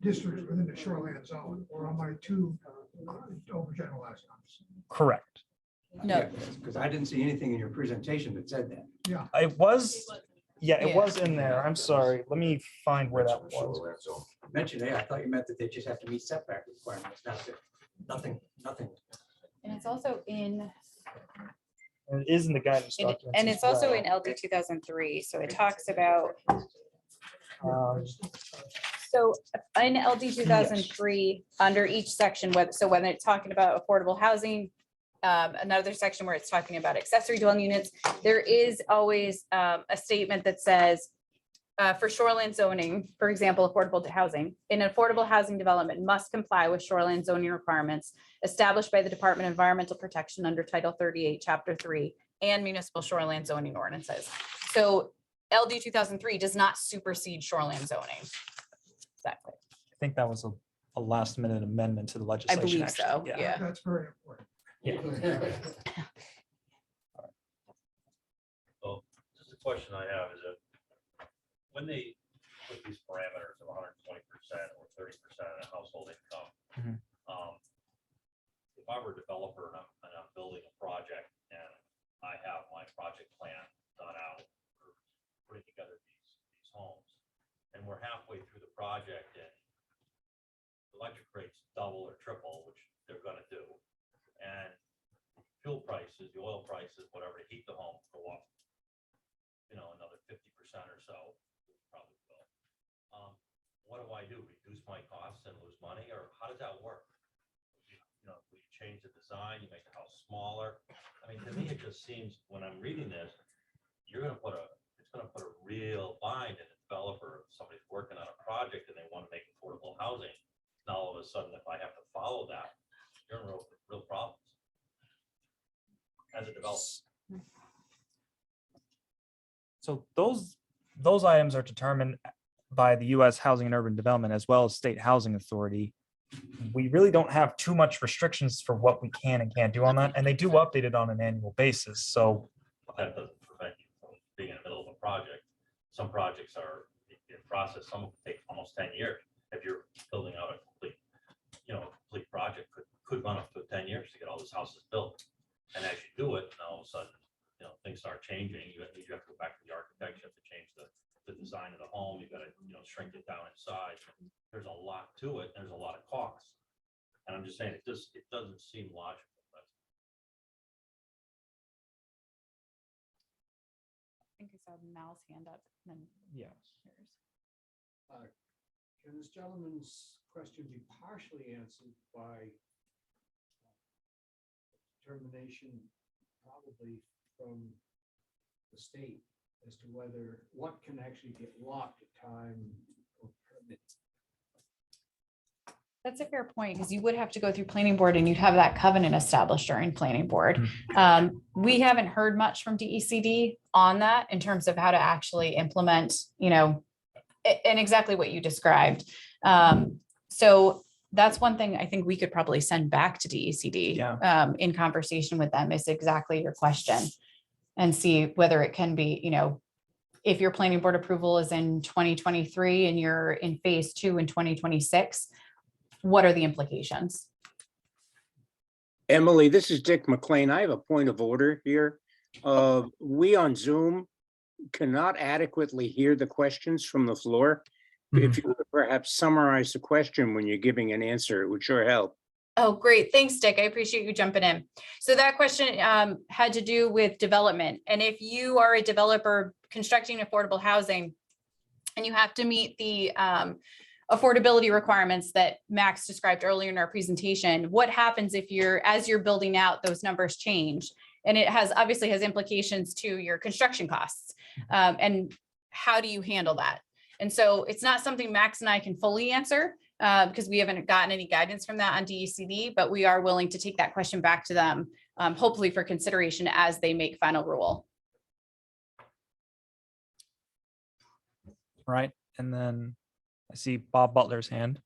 districts within the shoreline zone, or am I too overgeneralized on this? correct. No, Because I didn't see anything in your presentation that said that. Yeah, It was, it Yeah. was in there. I'm sorry. Let me find where that was. Mentioned it, I thought you meant that they just have to meet setback requirements, not that, nothing. and it's also in, It is in the guidance documents. and as it's also well. in LD 2003. So it talks about, so in LD 2003, under each section, so when it's talking about affordable housing, another section where it's talking about accessory dwelling units, there is always a statement that says for shoreline zoning, for example, affordable housing, an affordable housing development must comply with shoreline zoning requirements established by the Department of Environmental Protection under Title 38, Chapter 3, and municipal shoreline zoning ordinances. So LD 2003 does not supersede shoreline zoning. Exactly. I think that was a last minute amendment to the I legislation. believe actually. so, yeah. That's very important. Well, just a question I have is that when they put these parameters of 120% or 30% of household income, Mhm. if I were a developer and I'm building a project and I have my project plan done out for putting together these homes, and we're halfway through the project and electric rates double or triple, which they're gonna do, and fuel prices, the oil prices, whatever, to heat the home go up, another 50% or so, probably will. What do I do? Reduce my costs and lose money, or how does that work? You change the design, you make the house smaller. I mean, to me, it just seems, when I'm reading this, it's gonna put a real bind in the developer. If somebody's working on a project and they want to make affordable housing, now all of a sudden, if I have to follow that, you're in real problems as a developer. So those items are determined by the U.S. Housing and Urban Development as well as State Housing Authority. We really don't have too much restrictions for what we can and can't do on that, and they do update it on an annual basis. So That doesn't prevent you from being in the middle of a project. Some projects are in process, some will take almost 10 years. If you're building out a complete project could run up to 10 years to get all those houses built. And as you do it, all of a sudden, things start changing. You have to go back to the architect, you have to change the design of the home, you got to, shrink it down in size. There's a lot to it, there's a lot of costs. And I'm just saying, it doesn't seem logical. I think I saw Mal's hand up. And then yes. yours. Can this gentleman's question be partially answered by determination probably from the state as to what can actually get locked at time or permit? That's a fair point, because you would have to go through planning board and you'd have that covenant established during planning board. We haven't heard much from DECD on that in terms of how to actually implement, and exactly what you described. So that's one thing I think we could probably send back to DECD in conversation with them, is exactly your question, and see whether it can be, if your planning board approval is in 2023 and you're in phase 2 in 2026, what are the implications? Emily, this is Dick McLean. I have a point of order here. We on Zoom cannot adequately hear the questions from the floor. If you would perhaps summarize the question when you're giving an answer, it would sure help. Oh, great. Thanks, Dick. I appreciate you jumping in. So that question had to do with development. And if you are a developer constructing affordable housing and you have to meet the affordability requirements that Max described earlier in our presentation, what happens if as you're building out, those numbers change? And it obviously has implications to your construction costs. And how do you handle that? And so it's not something Max and I can fully answer because we haven't gotten any guidance from that on DECD, but we are willing to take that question back to them, hopefully for consideration as they make final rule. Right. And then I see Bob Butler's hand.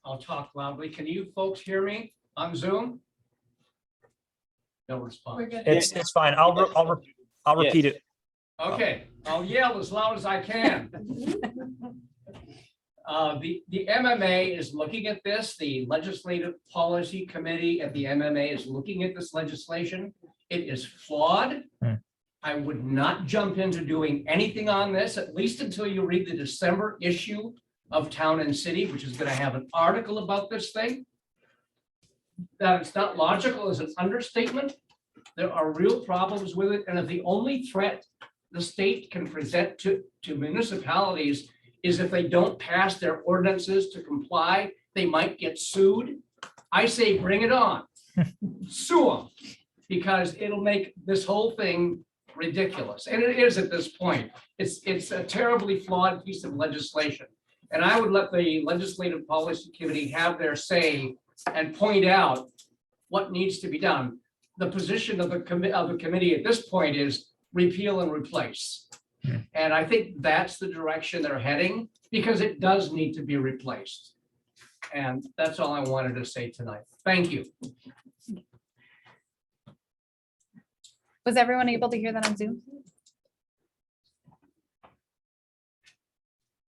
I'll talk loudly. Can you folks hear me on Zoom? No response. It's fine. I'll repeat it. Okay, I'll yell as loud as I can. The MMA is looking at this. The Legislative Policy Committee at the MMA is looking at this legislation. It is flawed. I would not jump into doing anything on this, at least until you read the December issue of Town and City, which is going to have an article about this thing. That it's not logical is an understatement. There are real problems with it. And if the only threat the state can present to municipalities is if they don't pass their ordinances to comply, they might get sued. I say, bring it on. Sue them, because it'll make this whole thing ridiculous. And it is at this point. It's a terribly flawed piece of legislation. And I would let the Legislative Policy Committee have their say and point out what needs to be done. The position of the committee at this point is repeal and replace. And I think that's the direction they're heading because it does need to be replaced. And that's all I wanted to say tonight. Thank you. Was everyone able to hear that on Zoom?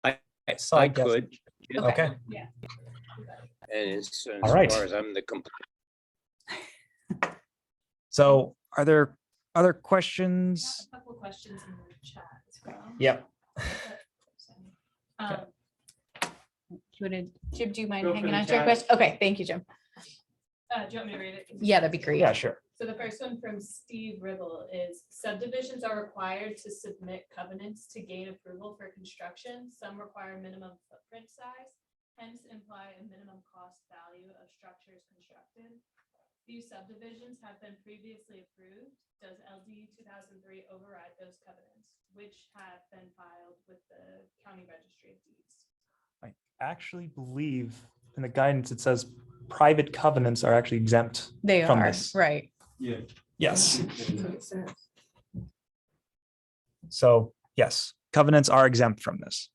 I could. Okay. And as All right. far as I'm the complete. So are there other questions? A couple of questions in the chat as well. Yep. Jim, do you mind Go for hanging the on to your chat. question? Okay, thank you, Jim. Do you want me to read it? Yeah, that'd be great. Yeah, sure. So the first one from Steve Ribble is subdivisions are required to submit covenants to gain approval for construction. Some require minimum footprint size, hence imply a minimum cost value of structures constructed. Few subdivisions have been previously approved. Does LD 2003 override those covenants, which have been filed with the county registry of deeds? I actually believe in the guidance, it says private covenants are actually exempt. They From are, this. right. Yes. So yes, covenants are exempt from this.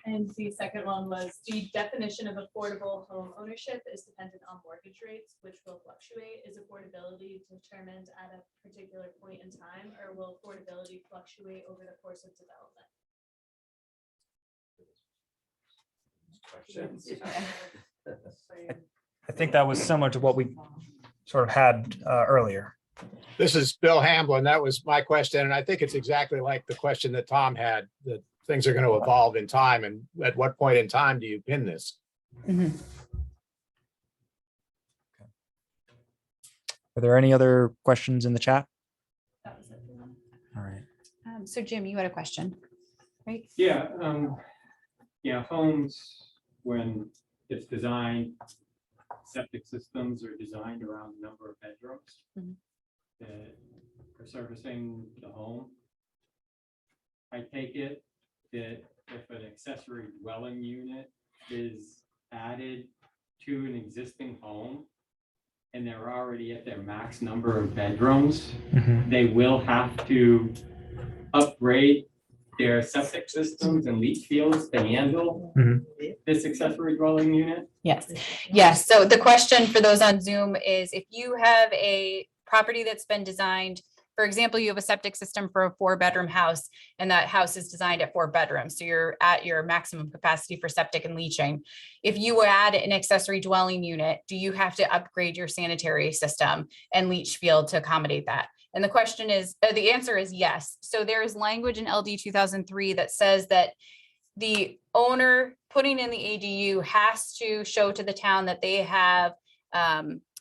And the second one was the definition of affordable home ownership is dependent on mortgage rates, which will fluctuate. Is affordability determined at a particular point in time, or will affordability fluctuate over the course of development? I think that was similar to what we sort of had earlier. This is Bill Hamblin. That was my question. And I think it's exactly like the question that Tom had, that things are going to evolve in time. And at what point in time do you pin this? Are there any other questions in the chat? That was it. All right. So Jim, you had a question, right? Yeah, homes, when it's designed, septic systems are designed around the number of bedrooms Mhm. that are servicing the home. I take it that if an accessory dwelling unit is added to an existing home and they're already at their max number of bedrooms, they will have to upgrade their septic systems and leach fields to handle this accessory dwelling unit. Yes, yes. So the question for those on Zoom is if you have a property that's been designed, for example, you have a septic system for a 4-bedroom house and that house is designed at 4 bedrooms. So you're at your maximum capacity for septic and leaching. If you add an accessory dwelling unit, do you have to upgrade your sanitary system and leach field to accommodate that? And the question is, the answer is yes. So there is language in LD 2003 that says that the owner putting in the ADU has to show to the town that they have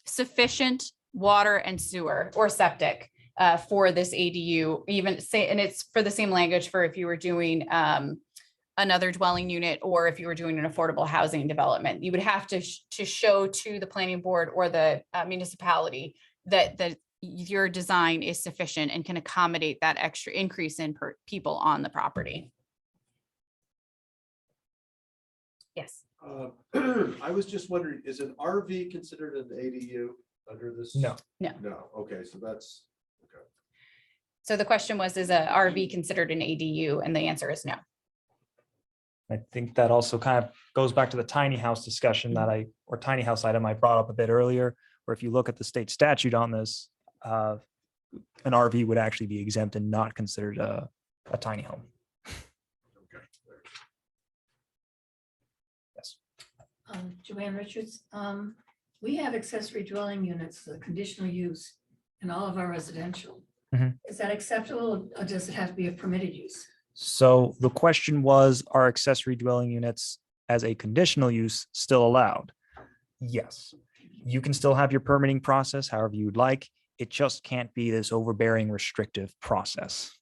sufficient water and sewer or septic for this ADU, even say, and it's for the same language for if you were doing another dwelling unit or if you were doing an affordable housing development, you would have to show to the planning board or the municipality that your design is sufficient and can accommodate that extra increase in people on the property. Yes. I was just wondering, is an RV considered an ADU under this? No. No. No, okay, so that's, okay. So the question was, is a RV considered an ADU? And the answer is no. I think that also kind of goes back to the tiny house discussion that or tiny house item I brought up a bit earlier, where if you look at the state statute on this, an RV would actually be exempt and not considered a tiny home. Okay. Yes. Joanne Richards, we have accessory dwelling units, conditional use in all of our residential. Mhm. Is that acceptable or does it have to be a permitted use? So the question was, are accessory dwelling units as a conditional use still allowed? Yes. You can still have your permitting process however you would like. It just can't be this overbearing restrictive process.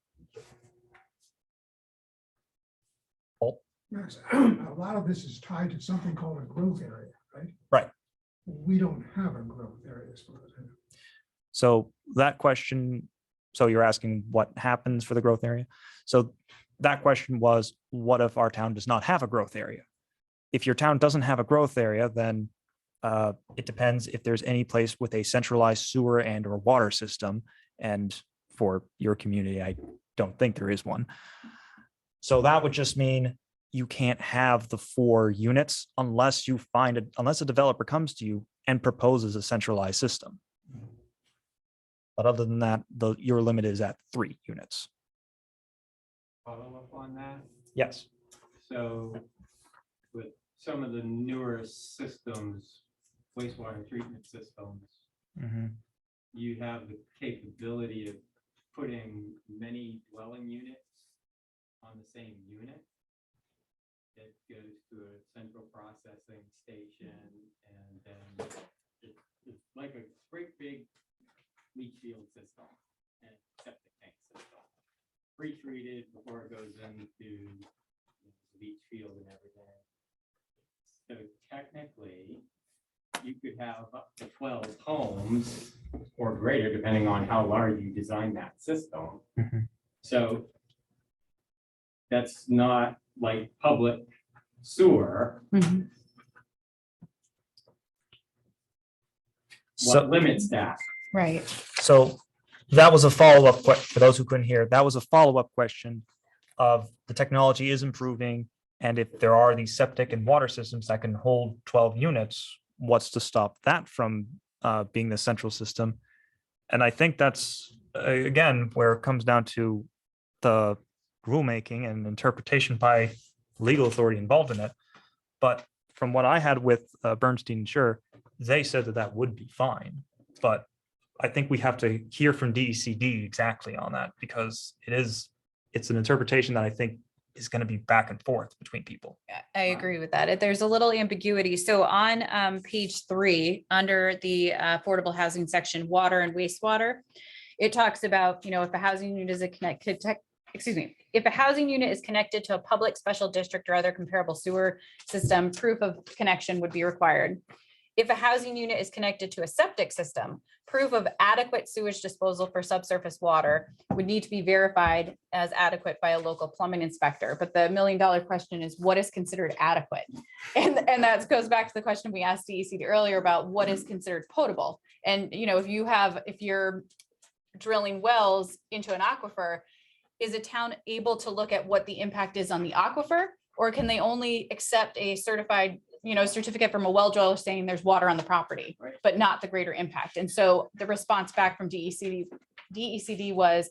Max, a lot of this is tied to something called a growth area, right? Right. We don't have a growth area as far as I know. So that question So you're asking what happens for the growth area? So that question was, what if our town does not have a growth area? If your town doesn't have a growth area, then it depends if there's any place with a centralized sewer and or water system. And for your community, I don't think there is one. So that would just mean you can't have the 4 units unless you find unless a developer comes to you and proposes a centralized system. But other than that, your limit is at 3 units. Follow up on that. Yes. So with some of the newer systems, wastewater treatment systems, you have the capability of putting many dwelling units on the same unit. It goes to a central processing station, and then it's like a great big leach field system and septic tank system, pre-treated before it goes into the leach field and everything. So technically, you could have up to 12 homes or greater, depending on how large you design that system. So that's not like public sewer. What limits that? Right. So that was a follow-up for those who couldn't hear. That was a follow-up question of the technology is improving, and if there are these septic and water systems that can hold 12 units, what's to stop that from being the central system? And I think that's again where it comes down to the rulemaking and interpretation by legal authority involved in it. But from what I had with Bernstein and Schur, they said that that would be fine. But I think we have to hear from DECD exactly on that, because it's an interpretation that I think is going to be back and forth between people. I agree with that. There's a little ambiguity. So on page 3, under the affordable housing section, water and wastewater, it talks about, if a housing unit is connected to, if a housing unit is connected to a public special district or other comparable sewer system, proof of connection would be required. If a housing unit is connected to a septic system, proof of adequate sewage disposal for subsurface water would need to be verified as adequate by a local plumbing inspector. But the $1 million question is, what is considered adequate? And that goes back to the question we asked DECD earlier about what is considered potable. And if you're drilling wells into an aquifer, is a town able to look at what the impact is on the aquifer, or can they only accept a certified certificate from a well driller saying there's water on the property, but not the greater impact? And so the response back from DECD was,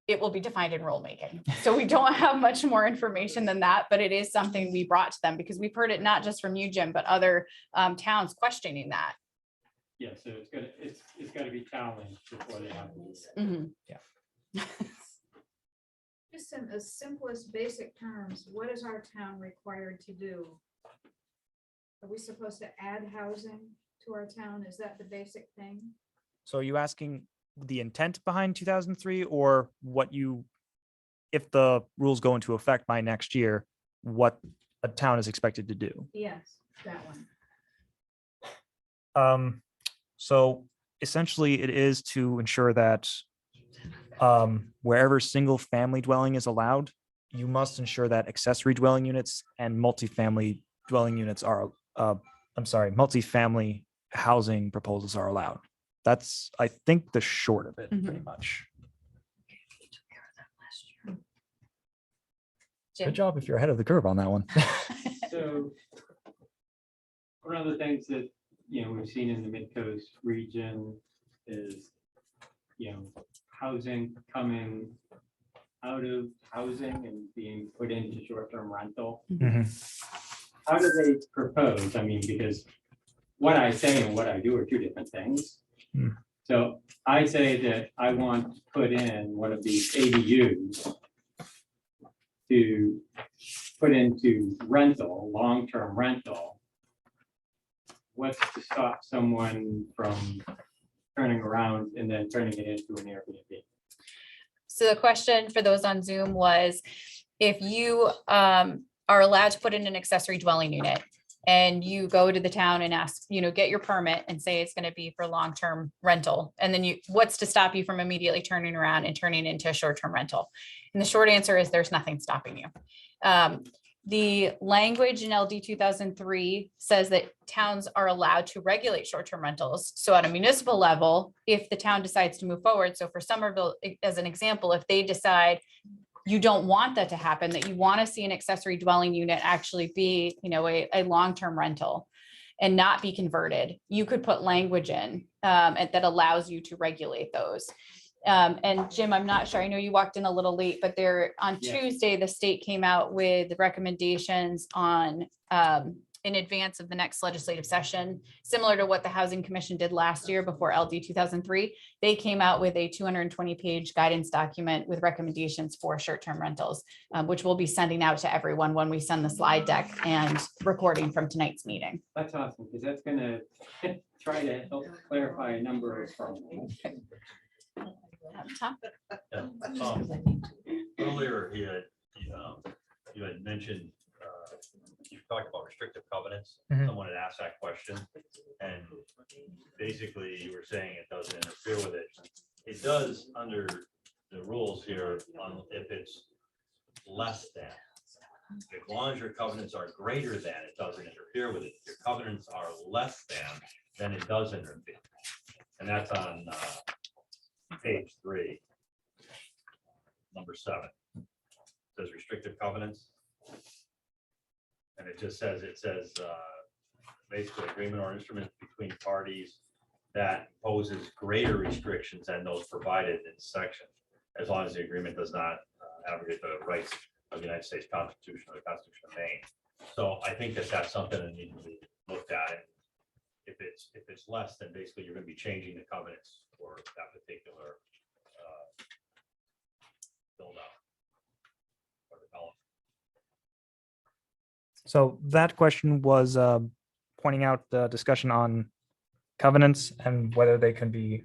it will be defined in rulemaking. So we don't have much more information than that, but it is something we brought to them because we've heard it not just from you, Jim, but other towns questioning that. Yeah, so it's got to be challenged before they have. Yeah. Just in the simplest basic terms, what is our town required to do? Are we supposed to add housing to our town? Is that the basic thing? So are you asking the intent behind 2003, or if the rules go into effect by next year, what a town is expected to do? Yes, that one. So essentially it is to ensure that wherever single family dwelling is allowed, you must ensure that accessory dwelling units and multifamily dwelling units are, multifamily housing proposals are allowed. That's, I think, the short of it, pretty much. Jim? Good job if you're ahead of the curve on that one. So one of the things that, we've seen in the Midcoast region is, housing coming out of housing and being put into short-term rental. How do they propose? I mean, because what I say and what I do are 2 different things. So I say that I want to put in one of these ADUs to put into rental, long-term rental. What's to stop someone from turning around and then turning it into an Airbnb? So the question for those on Zoom was, if you are allowed to put in an accessory dwelling unit and you go to the town and ask, get your permit and say it's going to be for long-term rental. And then what's to stop you from immediately turning around and turning it into a short-term rental? And the short answer is there's nothing stopping you. The language in LD 2003 says that towns are allowed to regulate short-term rentals. So at a municipal level, if the town decides to move forward, so for Somerville, as an example, if they decide you don't want that to happen, that you want to see an accessory dwelling unit actually be, a long-term rental and not be converted, you could put language in that allows you to regulate those. And Jim, I'm not sure, I know you walked in a little late, but on Tuesday, the state came out with recommendations on in advance of the next legislative session, similar to what the Housing Commission did last year before LD 2003. They came out with a 220-page guidance document with recommendations for short-term rentals, which we'll be sending out to everyone when we send the slide deck and recording from tonight's meeting. That's awesome, because that's gonna try to help clarify a number of problems. Tom? Earlier, you had mentioned, you talked about restrictive covenants. Someone had asked that question, and basically you were saying it doesn't interfere with it. It does under the rules here if it's less than. As long as your covenants are greater than, it doesn't interfere with it. If your covenants are less than, then it does interfere. And that's on page 3, number 7. It says restrictive covenants. And it says basically agreement or instrument between parties that poses greater restrictions than those provided in section, as long as the agreement does not abrogate the rights of the United States Constitution or the Constitution of Maine. So I think that's something that needs to be looked at. If it's less, then basically you're going to be changing the covenants for that particular build out or development. So that question was pointing out the discussion on covenants and whether they can be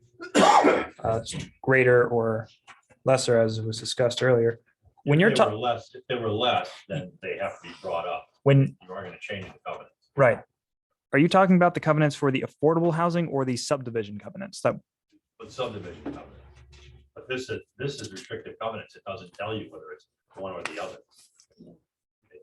greater or lesser, as was discussed earlier. When you're talking if they were less, then they have to be brought up. When you are going to change the covenants. Right. Are you talking about the covenants for the affordable housing or the subdivision covenants? But subdivision covenants. But this is restrictive covenants. It doesn't tell you whether it's one or the other.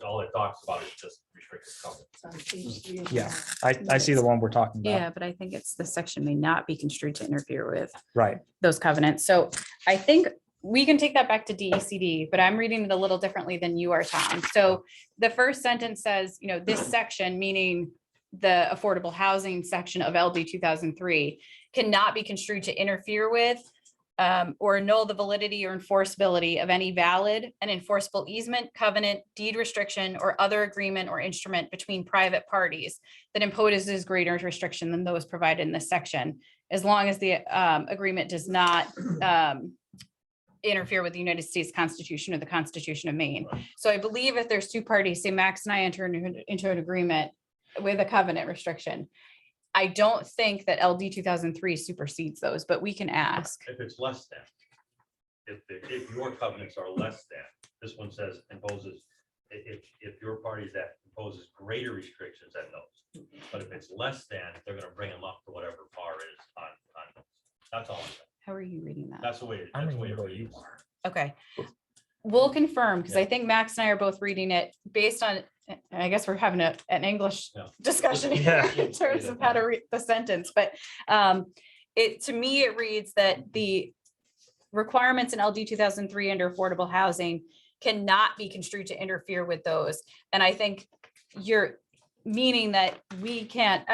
All it talks about is just restrictive covenants. Yeah, I see the one we're talking about. Yeah, but I think it's the section may not be construed to interfere with Right. those covenants. So I think we can take that back to DECD, but I'm reading it a little differently than you are, Tom. So the first sentence says, this section, meaning the affordable housing section of LD 2003, cannot be construed to interfere with or annul the validity or enforceability of any valid and enforceable easement, covenant, deed restriction, or other agreement or instrument between private parties that imposes greater restriction than those provided in this section, as long as the agreement does not interfere with the United States Constitution or the Constitution of Maine. So I believe if there's two parties, say Max and I enter into an agreement with a covenant restriction, I don't think that LD 2003 supersedes those, but we can ask. If it's less than, if your covenants are less than, this one says imposes, if your party that imposes greater restrictions than those. But if it's less than, they're going to bring them up to whatever par is on those. That's all I'm saying. How are you reading that? That's the way it reads. Okay. We'll confirm, because I think Max and I are both reading it based on, I guess we're having an English discussion here in terms of how to read the sentence, but to me, it reads that the requirements in LD 2003 under affordable housing cannot be construed to interfere with those. And I think you're meaning that we can't,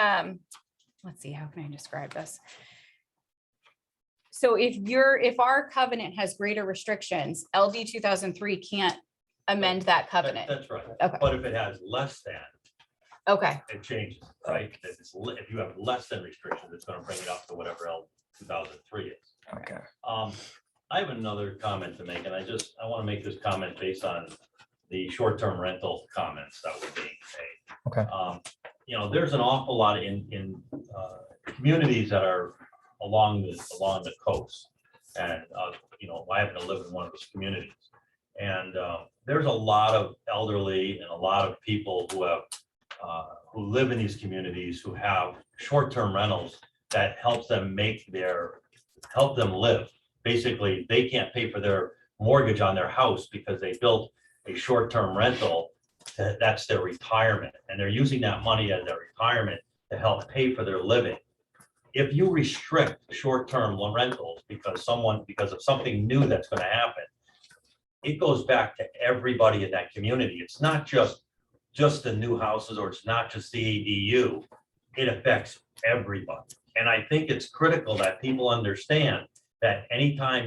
let's see, how can I describe this? So if our covenant has greater restrictions, LD 2003 can't amend that covenant. That's right. Okay. But if it has less than, Okay. it changes, right? If you have less than restrictions, it's going to bring it up to whatever LD 2003 is. Okay. I have another comment to make, and I want to make this comment based on the short-term rental comments that were being made. Okay. There's an awful lot in communities that are along the coast, and I happen to live in one of those communities, and there's a lot of elderly and a lot of people who have who live in these communities who have short-term rentals that helps them help them live. Basically, they can't pay for their mortgage on their house because they built a short-term rental. That's their retirement, and they're using that money as their retirement to help pay for their living. If you restrict short-term rentals because of something new that's going to happen, it goes back to everybody in that community. It's not just the new houses, or it's not just the ADU. It affects everybody. And I think it's critical that people understand that anytime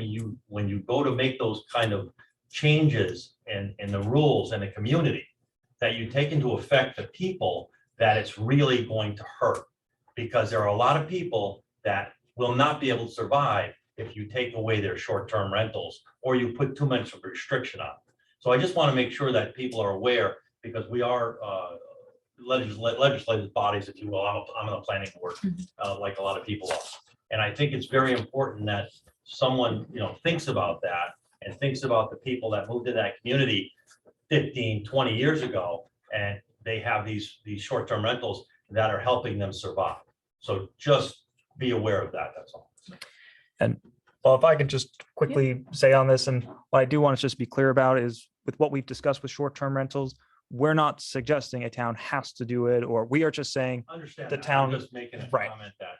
when you go to make those kind of changes in the rules in the community, that you take into effect the people that it's really going to hurt. Because there are a lot of people that will not be able to survive if you take away their short-term rentals or you put too much of a restriction on them. So I just want to make sure that people are aware, because we are legislative bodies, if you will. I'm in the planning board, like a lot of people are. And I think it's very important that someone, thinks about that and thinks about the people that moved to that community 15, 20 years ago, and they have these short-term rentals that are helping them survive. So just be aware of that, that's all. And well, if I could just quickly say on this, and what I do want to just be clear about is with what we've discussed with short-term rentals, we're not suggesting a town has to do it, or we are just saying Understand the that. town. I'm just making a Right. comment that,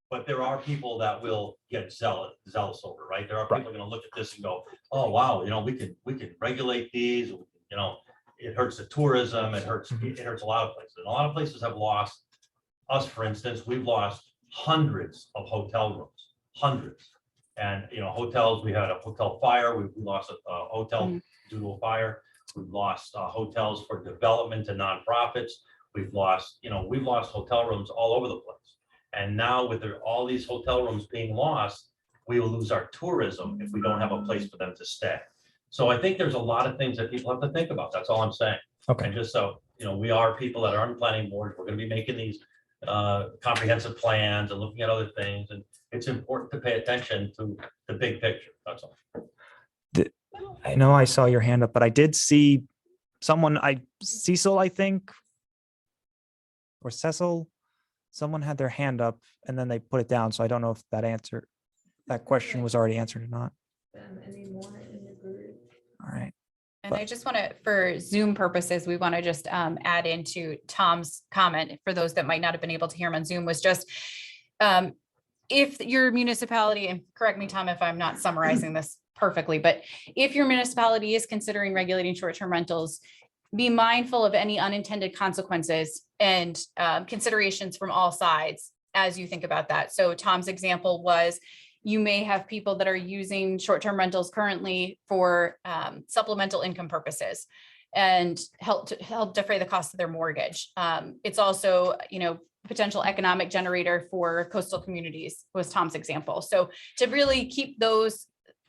but there are people that will get zealous over, right? There are people going to look at this and go, oh, wow, we can regulate these, it hurts the tourism, it hurts a lot of places. And a lot of places have lost us, for instance, we've lost hundreds of hotel rooms, hundreds. And, hotels, we had a hotel fire, we lost a hotel due to a fire. We've lost hotels for development to nonprofits. We've lost hotel rooms all over the place. And now with all these hotel rooms being lost, we will lose our tourism if we don't have a place for them to stay. So I think there's a lot of things that people have to think about. That's all I'm saying. Okay. And just so, we are people that are on planning boards. We're going to be making these comprehensive plans and looking at other things. And it's important to pay attention to the big picture. That's all. I know I saw your hand up, but I did see someone, Cecil, I think, or Cecil, someone had their hand up and then they put it down. So I don't know if that question was already answered or not. All right. And I just want to, for Zoom purposes, we want to just add into Tom's comment for those that might not have been able to hear him on Zoom, was just if your municipality, and correct me, Tom, if I'm not summarizing this perfectly, but if your municipality is considering regulating short-term rentals, be mindful of any unintended consequences and considerations from all sides as you think about that. So Tom's example was, you may have people that are using short-term rentals currently for supplemental income purposes and help defray the cost of their mortgage. It's also, potential economic generator for coastal communities was Tom's example. So to really keep those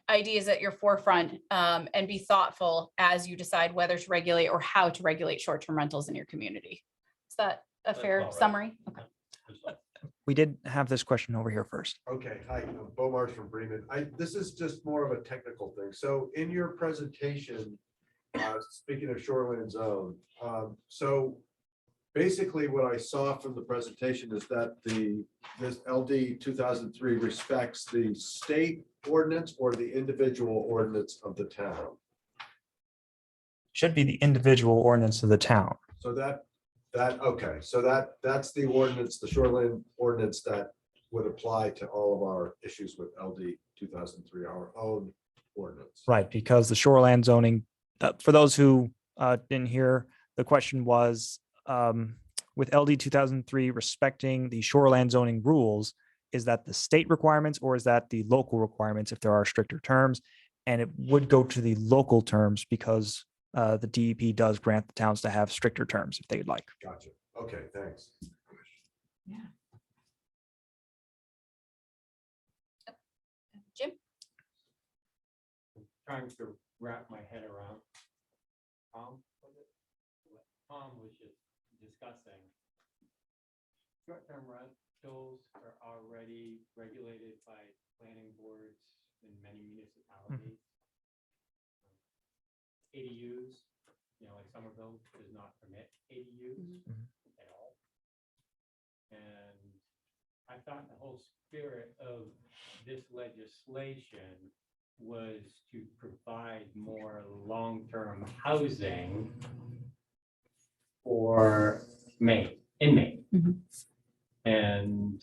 ideas at your forefront and be thoughtful as you decide whether to regulate or how to regulate short-term rentals in your community. Is that a fair summary? Okay. We did have this question over here first. Okay, hi, I'm Bo Marsh from Bremen. This is just more of a technical thing. So in your presentation, speaking of shoreline zone, so basically what I saw from the presentation is that this LD 2003 respects the state ordinance or the individual ordinance of the town. Should be the individual ordinance of the town. So okay, so that's the ordinance, the shoreline ordinance that would apply to all of our issues with LD 2003, our own ordinance. Right, because the shoreland zoning, for those who didn't hear, the question was with LD 2003 respecting the shoreland zoning rules, is that the state requirements or is that the local requirements if there are stricter terms? And it would go to the local terms because the DEP does grant the towns to have stricter terms if they'd like. Gotcha. Okay, thanks. Yeah. Jim? Trying to wrap my head around. Tom was just discussing. Short-term rentals are already regulated by planning boards in many municipalities. ADUs, like Somerville does not permit ADUs at all. And I thought the whole spirit of this legislation was to provide more long-term housing for Maine, in Maine. And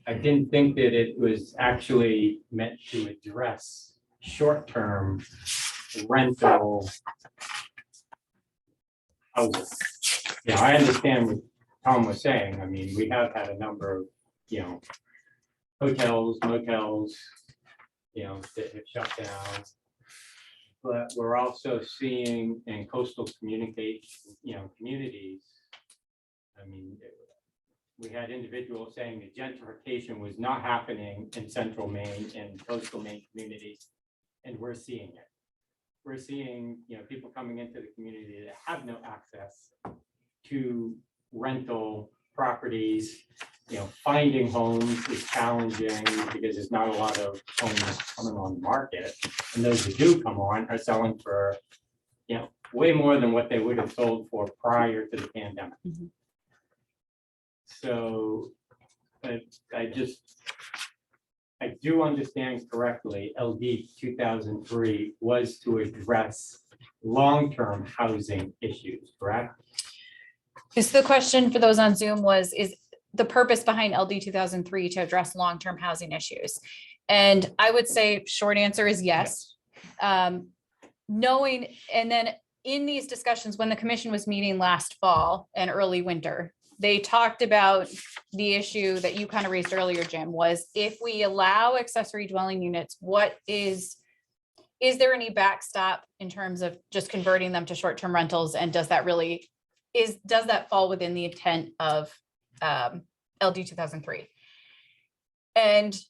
I didn't think that it was actually meant to address short-term rental housing. Yeah, I understand what Tom was saying. I mean, we have had a number of, hotels, motels, that have shut down. But we're also seeing in coastal communities, I mean, we had individuals saying that gentrification was not happening in central Maine and coastal Maine communities, and we're seeing it. We're seeing, people coming into the community that have no access to rental properties. Finding homes is challenging because there's not a lot of homes coming on the market, and those that do come on are selling for, way more than what they would have sold for prior to the pandemic. So, but I do understand correctly, LD 2003 was to address long-term housing issues, correct? So the question for those on Zoom was, is the purpose behind LD 2003 to address long-term housing issues? And I would say short answer is yes. Knowing, and then in these discussions, when the commission was meeting last fall and early winter, they talked about the issue that you kind of raised earlier, Jim, was if we allow accessory dwelling units, is there any backstop in terms of just converting them to short-term rentals? And does that fall within the intent of LD 2003? And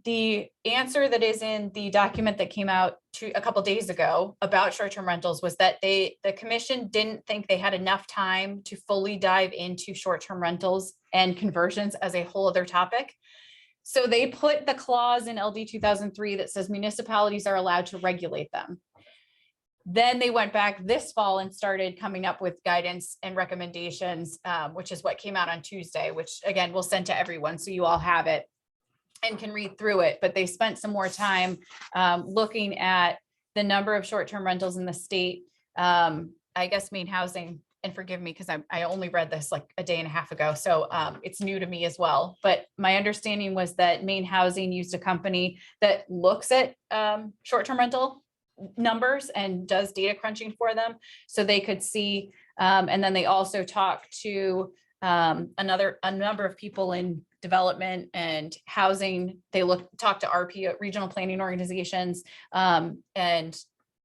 the answer that is in the document that came out a couple days ago about short-term rentals was that the commission didn't think they had enough time to fully dive into short-term rentals and conversions as a whole other topic. So they put the clause in LD 2003 that says municipalities are allowed to regulate them. Then they went back this fall and started coming up with guidance and recommendations, which is what came out on Tuesday, which again, we'll send to everyone so you all have it and can read through it. But they spent some more time looking at the number of short-term rentals in the state. I guess Maine Housing, and forgive me because I only read this like a day and a half ago, so it's new to me as well. But my understanding was that Maine Housing used a company that looks at short-term rental numbers and does data crunching for them so they could see. And then they also talked to a number of people in development and housing. They talked to RP, regional planning organizations, and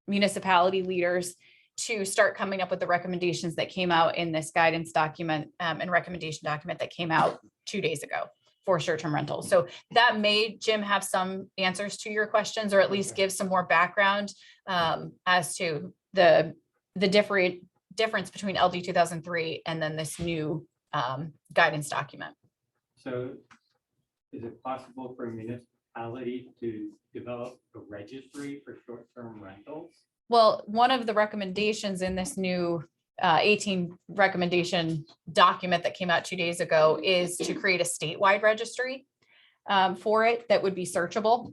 municipality leaders to start coming up with the recommendations that came out in this guidance document and recommendation document that came out 2 days ago for short-term rentals. So that made Jim have some answers to your questions, or at least give some more background as to the difference between LD 2003 and then this new guidance document. So is it possible for a municipality to develop a registry for short-term rentals? Well, one of the recommendations in this new 18 recommendation document that came out 2 days ago is to create a statewide registry for it that would be searchable.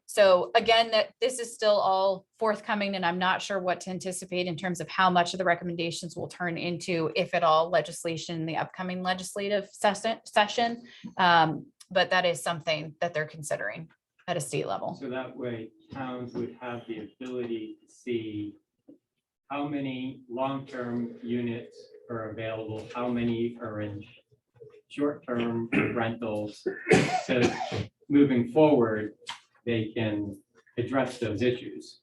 So again, that this is still all forthcoming, and I'm not sure what to anticipate in terms of how much of the recommendations will turn into, if at all, legislation in the upcoming legislative session. But that is something that they're considering at a state level. So that way towns would have the ability to see how many long-term units are available, how many are in short-term rentals. So moving forward, they can address those issues.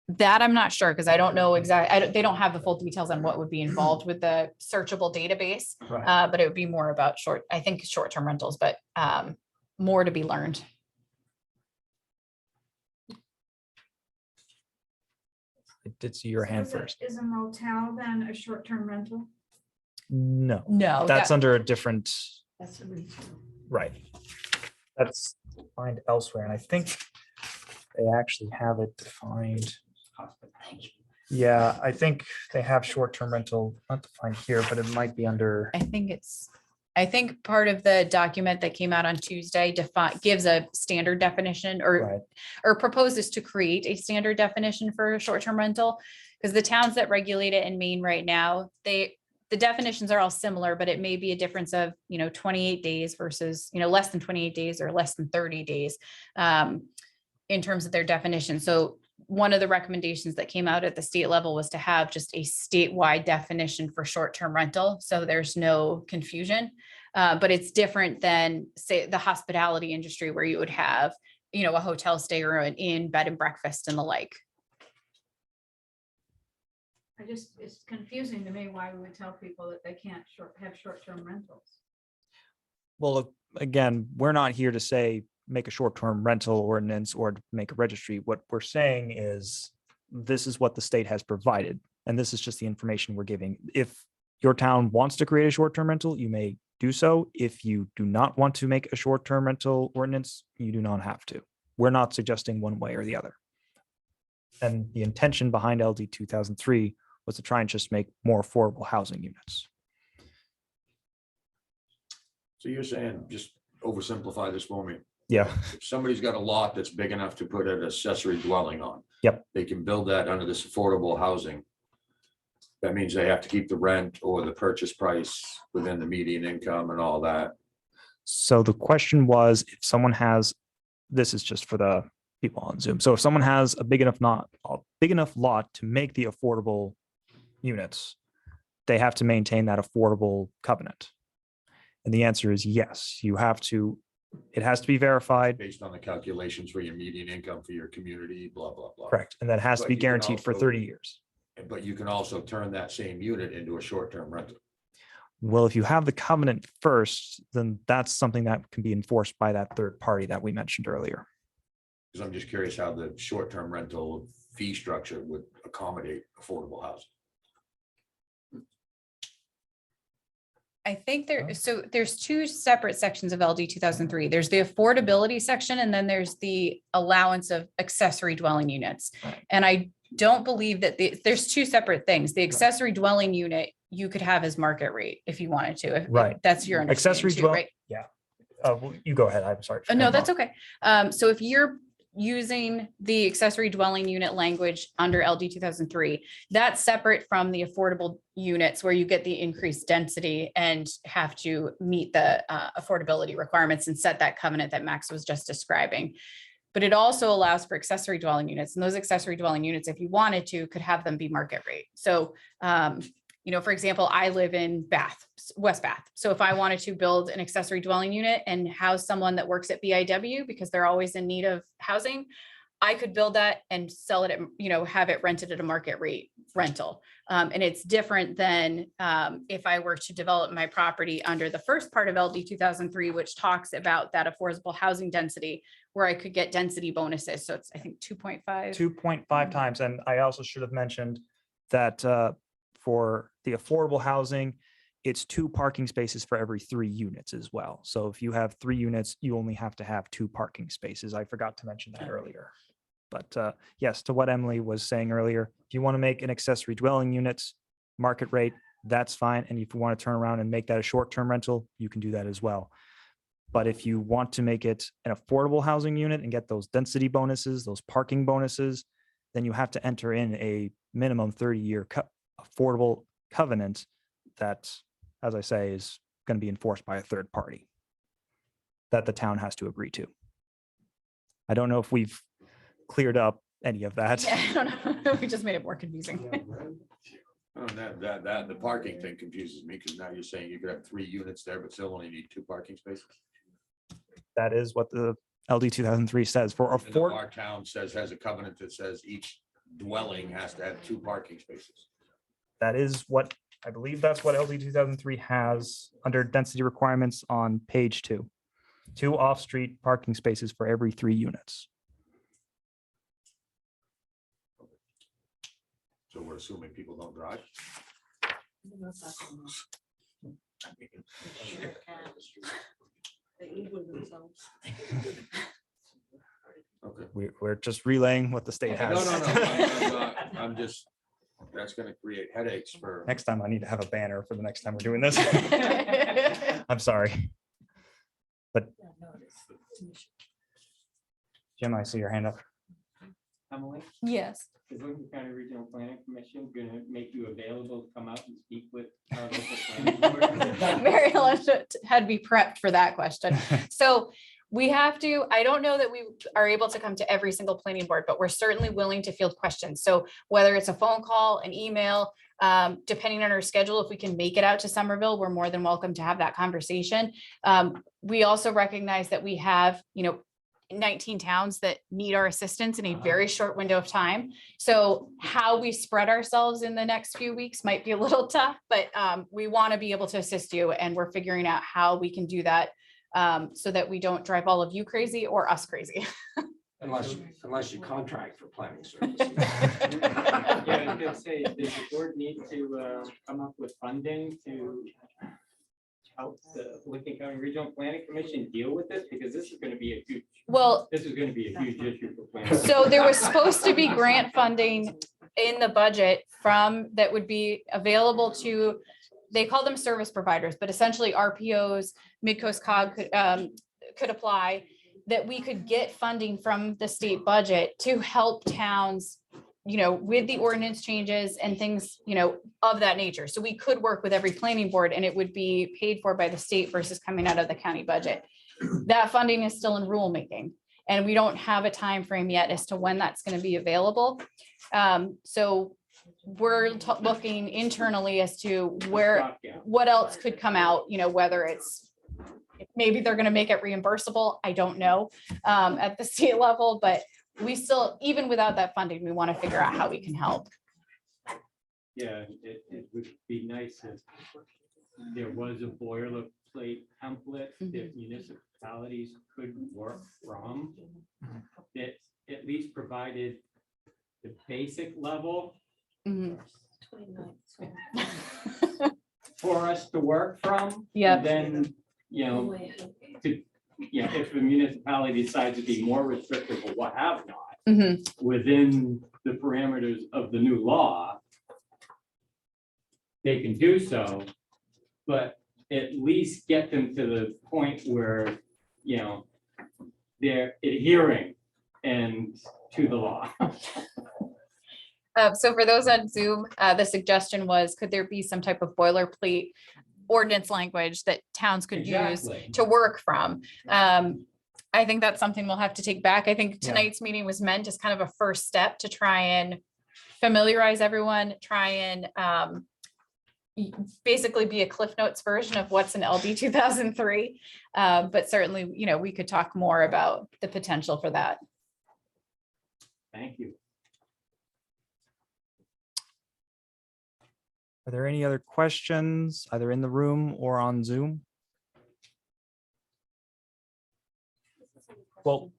That I'm not sure, because I don't know exactly. They don't have the full details on what would be involved with the searchable database, Right. but it would be more about short-term rentals, but more to be learned. I did see your hand first. Is a motel then a short-term rental? No, No, that's under a different, That's a retail. right. That's defined elsewhere, and I think they actually have it defined. Yeah, I think they have short-term rental, not defined here, but it might be under, I think part of the document that came out on Tuesday gives a standard definition right, or proposes to create a standard definition for short-term rental. Because the towns that regulate it in Maine right now, the definitions are all similar, but it may be a difference of, 28 days versus, less than 28 days or less than 30 days in terms of their definition. So one of the recommendations that came out at the state level was to have just a statewide definition for short-term rental. So there's no confusion. But it's different than, say, the hospitality industry where you would have, a hotel stay or an inn, bed and breakfast and the like. It's confusing to me why we would tell people that they can't have short-term rentals. well, again, we're not here to say, make a short-term rental ordinance or to make a registry. What we're saying is, this is what the state has provided, and this is just the information we're giving. If your town wants to create a short-term rental, you may do so. If you do not want to make a short-term rental ordinance, you do not have to. We're not suggesting one way or the other. And the intention behind LD 2003 was to try and just make more affordable housing units. So you're saying, just oversimplify this for me. Yeah. If somebody's got a lot that's big enough to put an accessory dwelling on. Yep. They can build that under this affordable housing. That means they have to keep the rent or the purchase price within the median income and all that. So the question was, if someone has, this is just for the people on Zoom. So if someone has a big enough lot to make the affordable units, they have to maintain that affordable covenant. And the answer is yes, you have to, it has to be verified. Based on the calculations for your median income for your community, blah, blah, blah. Correct. And that has to But be you can guaranteed for also- 30 years. But you can also turn that same unit into a short-term rental. Well, if you have the covenant first, then that's something that can be enforced by that third party that we mentioned earlier. Because I'm just curious how the short-term rental fee structure would accommodate affordable housing. I think there's two separate sections of LD 2003. There's the affordability section, and then there's the allowance of accessory dwelling units. And I don't believe that there's two separate things. The accessory dwelling unit, you could have as market rate if you wanted to. Right. That's your understanding Accessory too, dwelling, right? yeah. Well, you go ahead. I'm sorry. No, that's okay. So if you're using the accessory dwelling unit language under LD 2003, that's separate from the affordable units where you get the increased density and have to meet the affordability requirements and set that covenant that Max was just describing. But it also allows for accessory dwelling units, and those accessory dwelling units, if you wanted to, could have them be market rate. So, for example, I live in West Bath. So if I wanted to build an accessory dwelling unit and house someone that works at BIW because they're always in need of housing, I could build that and sell it at, have it rented at a market rate rental. And it's different than if I were to develop my property under the first part of LD 2003, which talks about that affordable housing density, where I could get density bonuses. So it's, I think, 2.5. 2.5 times. And I also should have mentioned that for the affordable housing, it's 2 parking spaces for every 3 units as well. So if you have 3 units, you only have to have 2 parking spaces. I forgot to mention that earlier. But yes, to what Emily was saying earlier, if you want to make an accessory dwelling units market rate, that's fine. And if you want to turn around and make that a short-term rental, you can do that as well. But if you want to make it an affordable housing unit and get those density bonuses, those parking bonuses, then you have to enter in a minimum 30-year affordable covenant that, as I say, is going to be enforced by a third party that the town has to agree to. I don't know if we've cleared up any of that. Yeah, I don't know. We just made it more confusing. Oh, that the parking thing confuses me, because now you're saying you could have 3 units there, but still only need 2 parking spaces. That is what the LD 2003 says for Even though our town has a covenant that says each dwelling has to have 2 parking spaces. That is what, I believe that's what LD 2003 has under density requirements on page 2. 2 off-street parking spaces for every 3 units. So we're assuming people don't drive. Okay. We're just relaying what the state No, has. no, no, I'm not- I'm just, that's gonna create headaches for. Next time I need to have a banner for the next time we're doing this. I'm sorry. Jim, I see your hand up. Emily, Yes. is Lincoln County Regional Planning Commission gonna make you available to come out and speak with our local planning board? Mary Ellen had to be prepped for that question. So we have to, I don't know that we are able to come to every single planning board, but we're certainly willing to field questions. So whether it's a phone call, an email, depending on our schedule, if we can make it out to Somerville, we're more than welcome to have that conversation. We also recognize that we have, 19 towns that need our assistance in a very short window of time. So how we spread ourselves in the next few weeks might be a little tough, but we want to be able to assist you, and we're figuring out how we can do that so that we don't drive all of you crazy or us crazy. Unless you contract for planning services. Yeah, I was gonna say, does the board need to come up with funding to help the Lincoln County Regional Planning Commission deal with this? Because this is gonna be a huge, Well, this is gonna be a huge issue for planning. so there was supposed to be grant funding in the budget that would be available to, they call them service providers, but essentially RPOs, Midcoast COG could apply, that we could get funding from the state budget to help towns, with the ordinance changes and things, of that nature. So we could work with every planning board and it would be paid for by the state versus coming out of the county budget. That funding is still in rulemaking, and we don't have a time frame yet as to when that's going to be available. So we're looking internally as to what else could come out, whether it's, maybe they're going to make it reimbursable. I don't know at the state level, but we still, even without that funding, we want to figure out how we can help. Yeah, it would be nice if there was a boilerplate template that municipalities could work from, that at least provided the basic level for us to work from. Yeah. And then, if the municipality decides to be more restrictive or what have not, within the parameters of the new law, they can do so, but at least get them to the point where, they're adhering and to the law. So for those on Zoom, the suggestion was, could there be some type of boilerplate ordinance language that towns could use to work from? I think that's something we'll have to take back. I think tonight's meeting was meant as kind of a first step to try and familiarize everyone, try and basically be a Cliff Notes version of what's in LD 2003. But certainly, we could talk more about the potential for that. Thank you. Are there any other questions, either in the room or on Zoom? Well,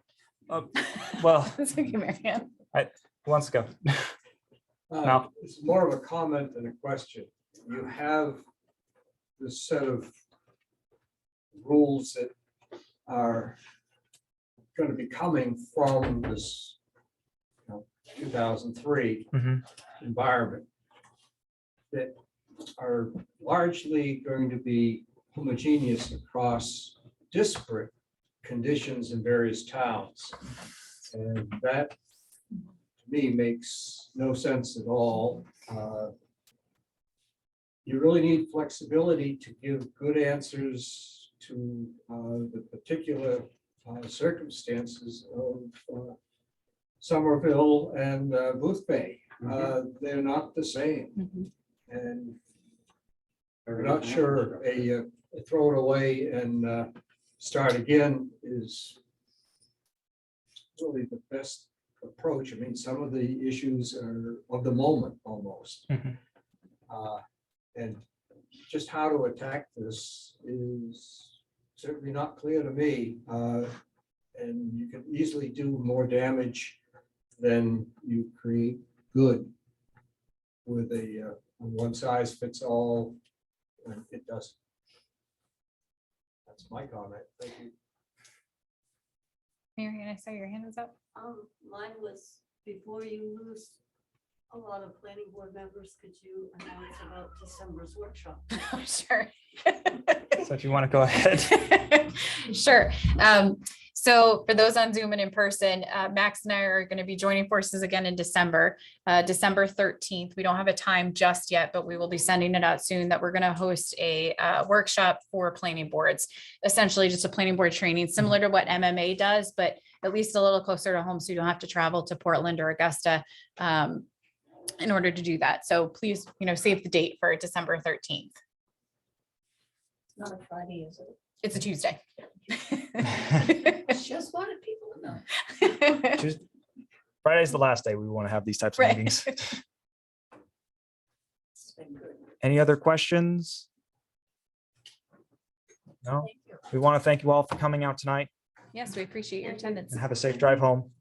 It's okay, Mary Ann. who wants to go? No. It's more of a comment than a question. You have this set of rules that are going to be coming from this 2003 environment that are largely going to be homogeneous across disparate conditions in various towns. And that, to me, makes no sense at all. You really need flexibility to give good answers to the particular circumstances of Somerville and Booth Bay. They're not the same. And I'm not sure a throw it away and start again is really the best approach. I mean, some of the issues are of the moment almost. And just how to attack this is certainly not clear to me. And you can easily do more damage than you create good with a one size fits all. And it doesn't. That's my comment. Thank you. Marion, I saw your hand was up. Mine was, before you lose a lot of planning board members, could you announce about December's workshop? Sure. So if you want to go ahead. Sure. So for those on Zoom and in person, Max and I are going to be joining forces again in December, December 13th. We don't have a time just yet, but we will be sending it out soon that we're going to host a workshop for planning boards, essentially just a planning board training similar to what MMA does, but at least a little closer to home. So you don't have to travel to Portland or Augusta in order to do that. So please, save the date for December 13th. It's not a Friday, is it? It's a Tuesday. Just wanted people to know. Friday's the last day we want to have these types of Right. meetings. It's been good. Any other questions? No? Thank you. We want to thank you all for coming out tonight Yes, we appreciate your attendance. and have a safe drive home.